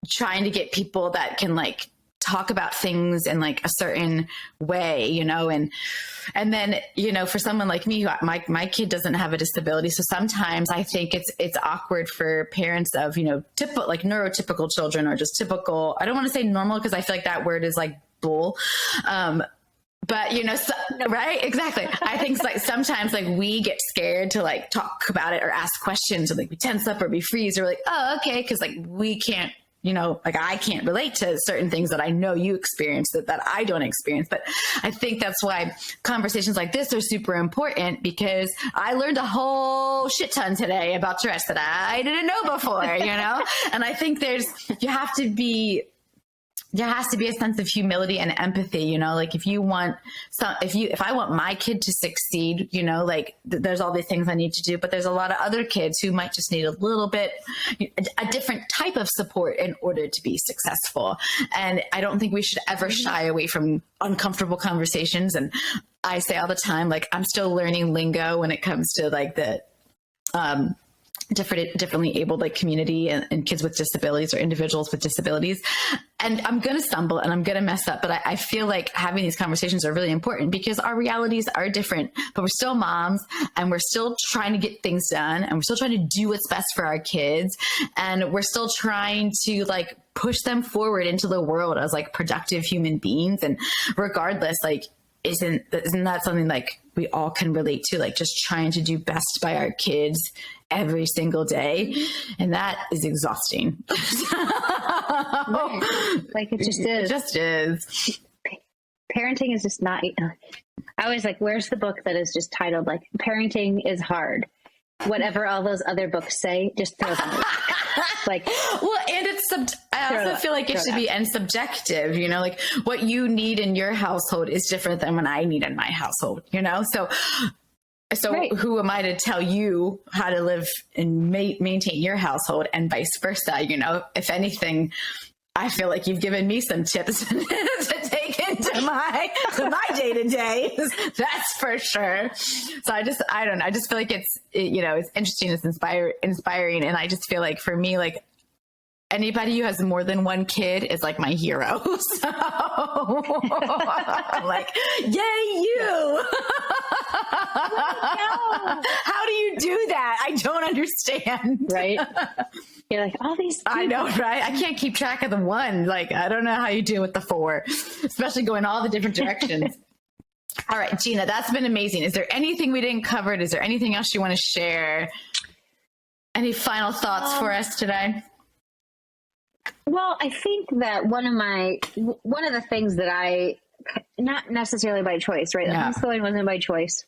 trying to get people that can talk about things in a certain way, and then, for someone like me, my kid doesn't have a disability. So sometimes I think it's awkward for parents of, typical, neurotypical children, or just typical, I don't want to say normal, because I feel like that word is bull. But, right? Exactly. I think sometimes we get scared to talk about it or ask questions, or we tense up or we freeze, or oh, okay. Cause we can't, I can't relate to certain things that I know you experience that I don't experience. But I think that's why conversations like this are super important, because I learned a whole shit ton today about Tourette's that I didn't know before, And I think you have to be there has to be a sense of humility and empathy, you know, like if I want my kid to succeed, you know, like there's all these things I need to do, but there's a lot of other kids who might just need a little bit, a different type of support in order to be successful. And I don't think we should ever shy away from uncomfortable conversations. And I say all the time, like, I'm still learning lingo when it comes to like the, differently abled like community and kids with disabilities or individuals with disabilities. And I'm going to stumble and I'm going to mess up, but I feel like having these conversations are really important because our realities are different, but we're still moms and we're still trying to get things done and we're still trying to do what's best for our kids. And we're still trying to like push them forward into the world as like productive human beings. And regardless, like, isn't that something like we all can relate to, like just trying to do best by our kids every single day? And that is exhausting. Like it just is. It just is. Parenting is just not, I was like, where's the book that is just titled like parenting is hard? Whatever all those other books say, just throw them away. Like, well, and I also feel like it should be subjective, you know, like what you need in your household is different than what I need in my household, you know? So right. Who am I to tell you how to live and maintain your household and vice versa? You know, if anything, I feel like you've given me some tips to take into my day to day. That's for sure. So I don't know. I just feel like it's interesting. It's inspiring. And I just feel like for me, like anybody who has more than one kid is like my hero. So I'm like, yay, you. How do you do that? I don't understand. Right. You're like, all these people. I know, right? I can't keep track of the one. Like, I don't know how you do with the four, especially going all the different directions. All right, Gina, that's been amazing. Is there anything we didn't cover? Is there anything else you want to share? Any final thoughts for us today? Well, I think that one of the things that I, not necessarily by choice, right? The homeschooling wasn't by choice.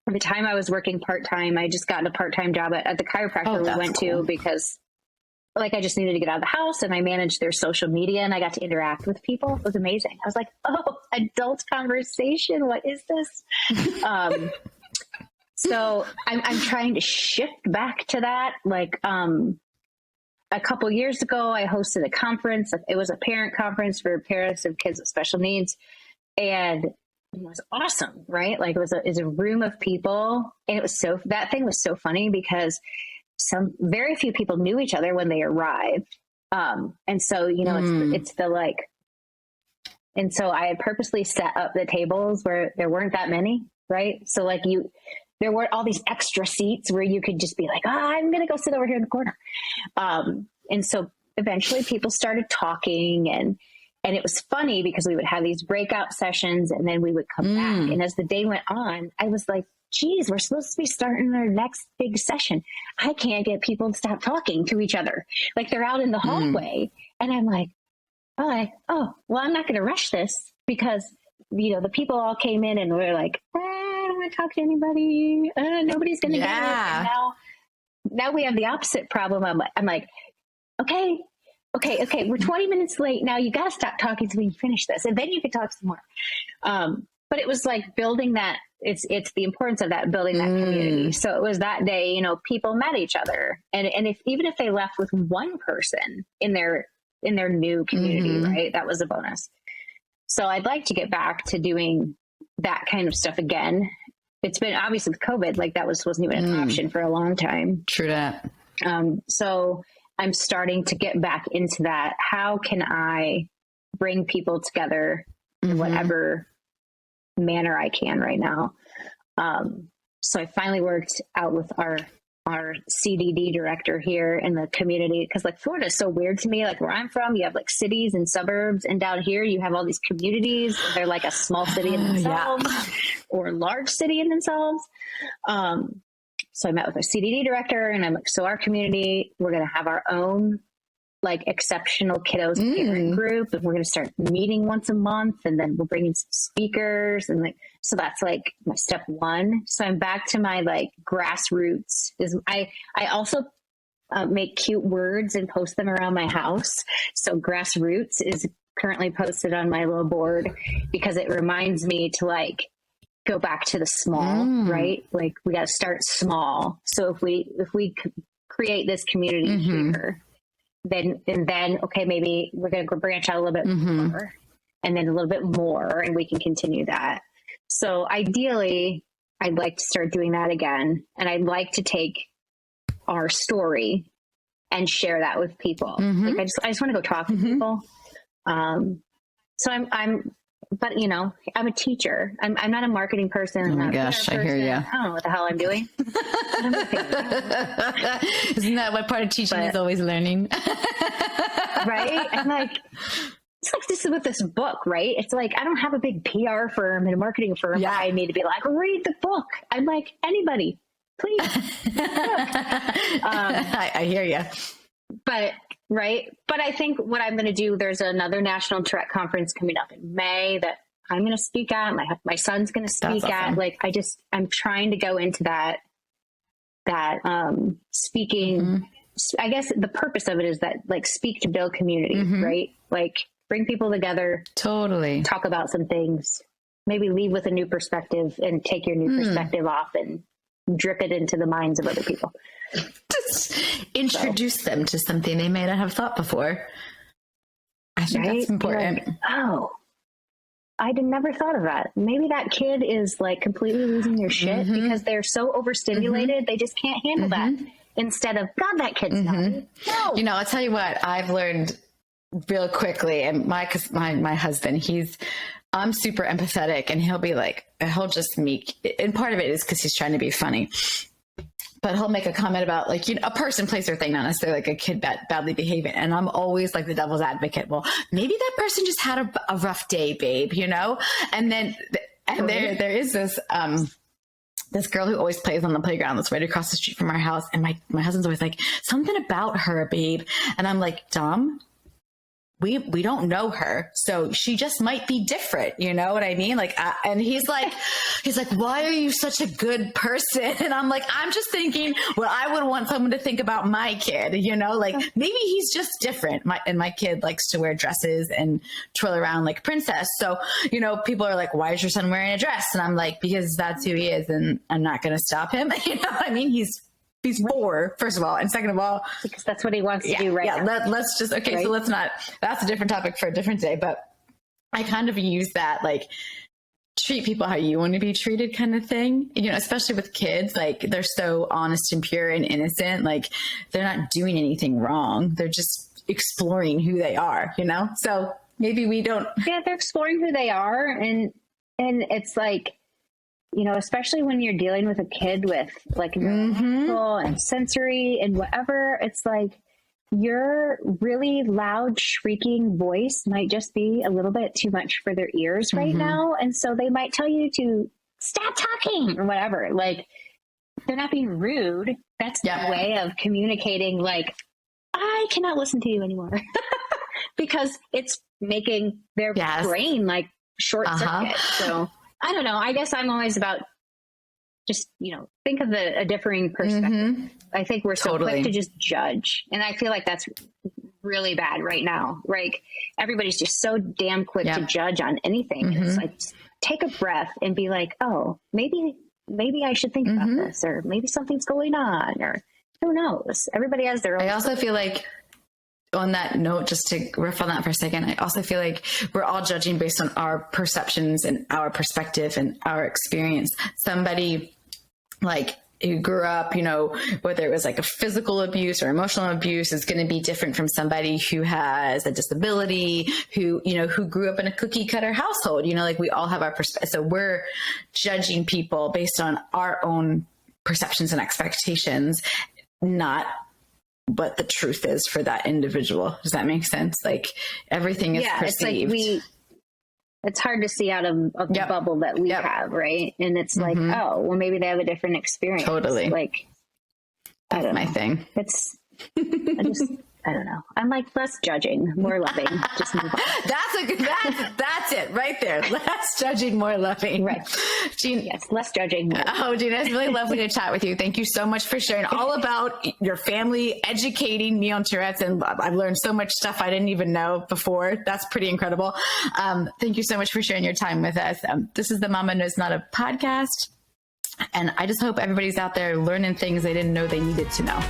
At the time I was working part-time, I just got a part-time job at the chiropractor we went to because like I just needed to get out of the house, and I managed their social media and I got to interact with people. It was amazing. I was like, oh, adult conversation. What is this? So I'm trying to shift back to that. Like, a couple years ago, I hosted a conference. It was a parent conference for parents of kids with special needs. And it was awesome, right? Like it was a room of people. And that thing was so funny because very few people knew each other when they arrived. And so, you know, it's the like, and so I had purposely set up the tables where there weren't that many, right? So like there weren't all these extra seats where you could just be like, I'm going to go sit over here in the corner. And so eventually people started talking and it was funny because we would have these breakout sessions and then we would come back. And as the day went on, I was like, geez, we're supposed to be starting our next big session. I can't get people to stop talking to each other. Like they're out in the hallway. And I'm like, well, I'm not going to rush this because, you know, the people all came in and were like, I don't want to talk to anybody. Nobody's going to get it. And now we have the opposite problem. I'm like, okay, we're 20 minutes late. Now you got to stop talking so we can finish this. And then you can talk some more. But it was like building that. It's the importance of that, building that community. So it was that day, you know, people met each other. And even if they left with one person in their new community, right, that was a bonus. So I'd like to get back to doing that kind of stuff again. It's been obviously with COVID, like that wasn't even an option for a long time. True that. So I'm starting to get back into that. How can I bring people together in whatever manner I can right now? So I finally worked out with our CDD director here in the community, because like Florida is so weird to me. Like where I'm from, you have like cities and suburbs, and down here you have all these communities. They're like a small city in themselves or a large city in themselves. So I met with our CDD director, and I'm like, so our community, we're going to have our own like exceptional kiddos parent group, and we're going to start meeting once a month, and then we'll bring in some speakers, and like, so that's like my step one. So I'm back to my like grassroots. I also make cute words and post them around my house. So grassroots is currently posted on my little board because it reminds me to like go back to the small, right? Like we got to start small. So if we create this community here, then okay, maybe we're going to branch out a little bit more, and then a little bit more, and we can continue that. So ideally, I'd like to start doing that again, and I'd like to take our story and share that with people. Like I just want to go talk to people. So but you know, I'm a teacher. I'm not a marketing person. Oh my gosh, I hear you. I don't know what the hell I'm doing. Isn't that what part of teaching is always learning? Right? I'm like, it's like this is with this book, right? It's like, I don't have a big PR firm and a marketing firm behind me to be like, read the book. I'm like, anybody, please. I hear you. But I think what I'm going to do, there's another National Tourette Conference coming up in May that I'm going to speak at. My son's going to speak at. Like, I'm trying to go into that speaking. I guess the purpose of it is that, like, speak to build community, right? Like, bring people together. Totally. Talk about some things. Maybe leave with a new perspective and take your new perspective off and drip it into the minds of other people. Just introduce them to something they may not have thought before. I think that's important. Like, oh, I never thought of that. Maybe that kid is like completely losing their shit because they're so overstimulated. They just can't handle that. Instead of, God, that kid's naughty. No. You know, I'll tell you what, I've learned real quickly, and my husband, I'm super empathetic, and he'll be like, he'll just make, and part of it is because he's trying to be funny, but he'll make a comment about, like, you know, a person, place, or thing, not necessarily like a kid badly behaving. And I'm always like the devil's advocate. Well, maybe that person just had a rough day, babe, you know? And then, there is this girl who always plays on the playground that's right across the street from our house. And my husband's always like, something about her, babe. And I'm like, Dom, we don't know her, so she just might be different. You know what I mean? Like, and he's like, why are you such a good person? And I'm like, I'm just thinking what I would want someone to think about my kid. You know, like maybe he's just different. My kid likes to wear dresses and twirl around like a princess. So, you know, people are like, why is your son wearing a dress? And I'm like, because that's who he is, and I'm not going to stop him. You know what I mean? He's 4, first of all. And second of all, because that's what he wants to do right now. Let's just, okay. Right? So let's not, that's a different topic for a different day, but I kind of use that, like, treat people how you want to be treated kind of thing, you know, especially with kids. Like, they're so honest and pure and innocent. Like, they're not doing anything wrong. They're just exploring who they are, you know? So maybe we don't. Yeah. They're exploring who they are. And it's like, you know, especially when you're dealing with a kid with like neurological and sensory and whatever, it's like your really loud, shrieking voice might just be a little bit too much for their ears right now. And so they might tell you to stop talking or whatever. Like, they're not being rude. That's the way of communicating. Like, I cannot listen to you anymore because it's making their brain like short circuit. So I don't know. I guess I'm always about just, you know, think of a differing perspective. I think we're so quick to just judge. And I feel like that's really bad right now. Like, everybody's just so damn quick to judge on anything. It's like, take a breath and be like, oh, maybe I should think about this, or maybe something's going on, or who knows? Everybody has their own. I also feel like, on that note, just to riff on that for a second, I also feel like we're all judging based on our perceptions and our perspective and our experience. Somebody like who grew up, you know, whether it was like a physical abuse or emotional abuse, is going to be different from somebody who has a disability, who, you know, who grew up in a cookie cutter household. You know, like, we all have our perspective. So we're judging people based on our own perceptions and expectations, not what the truth is for that individual. Does that make sense? Like, everything is perceived. It's like it's hard to see out of the bubble that we have, right? And it's like, oh, well, maybe they have a different experience. Totally. Like, that's my thing. It's, I don't know. I'm like less judging, more loving. Just move on. That's it right there. Less judging, more loving. Right. Gina, yes, less judging. More. Oh, Gina, it's really lovely to chat with you. Thank you so much for sharing all about your family, educating me on Tourette's, and I've learned so much stuff I didn't even know before. That's pretty incredible. Thank you so much for sharing your time with us. This is the Mama Knows Not a podcast, and I just hope everybody's out there learning things they didn't know they needed to know.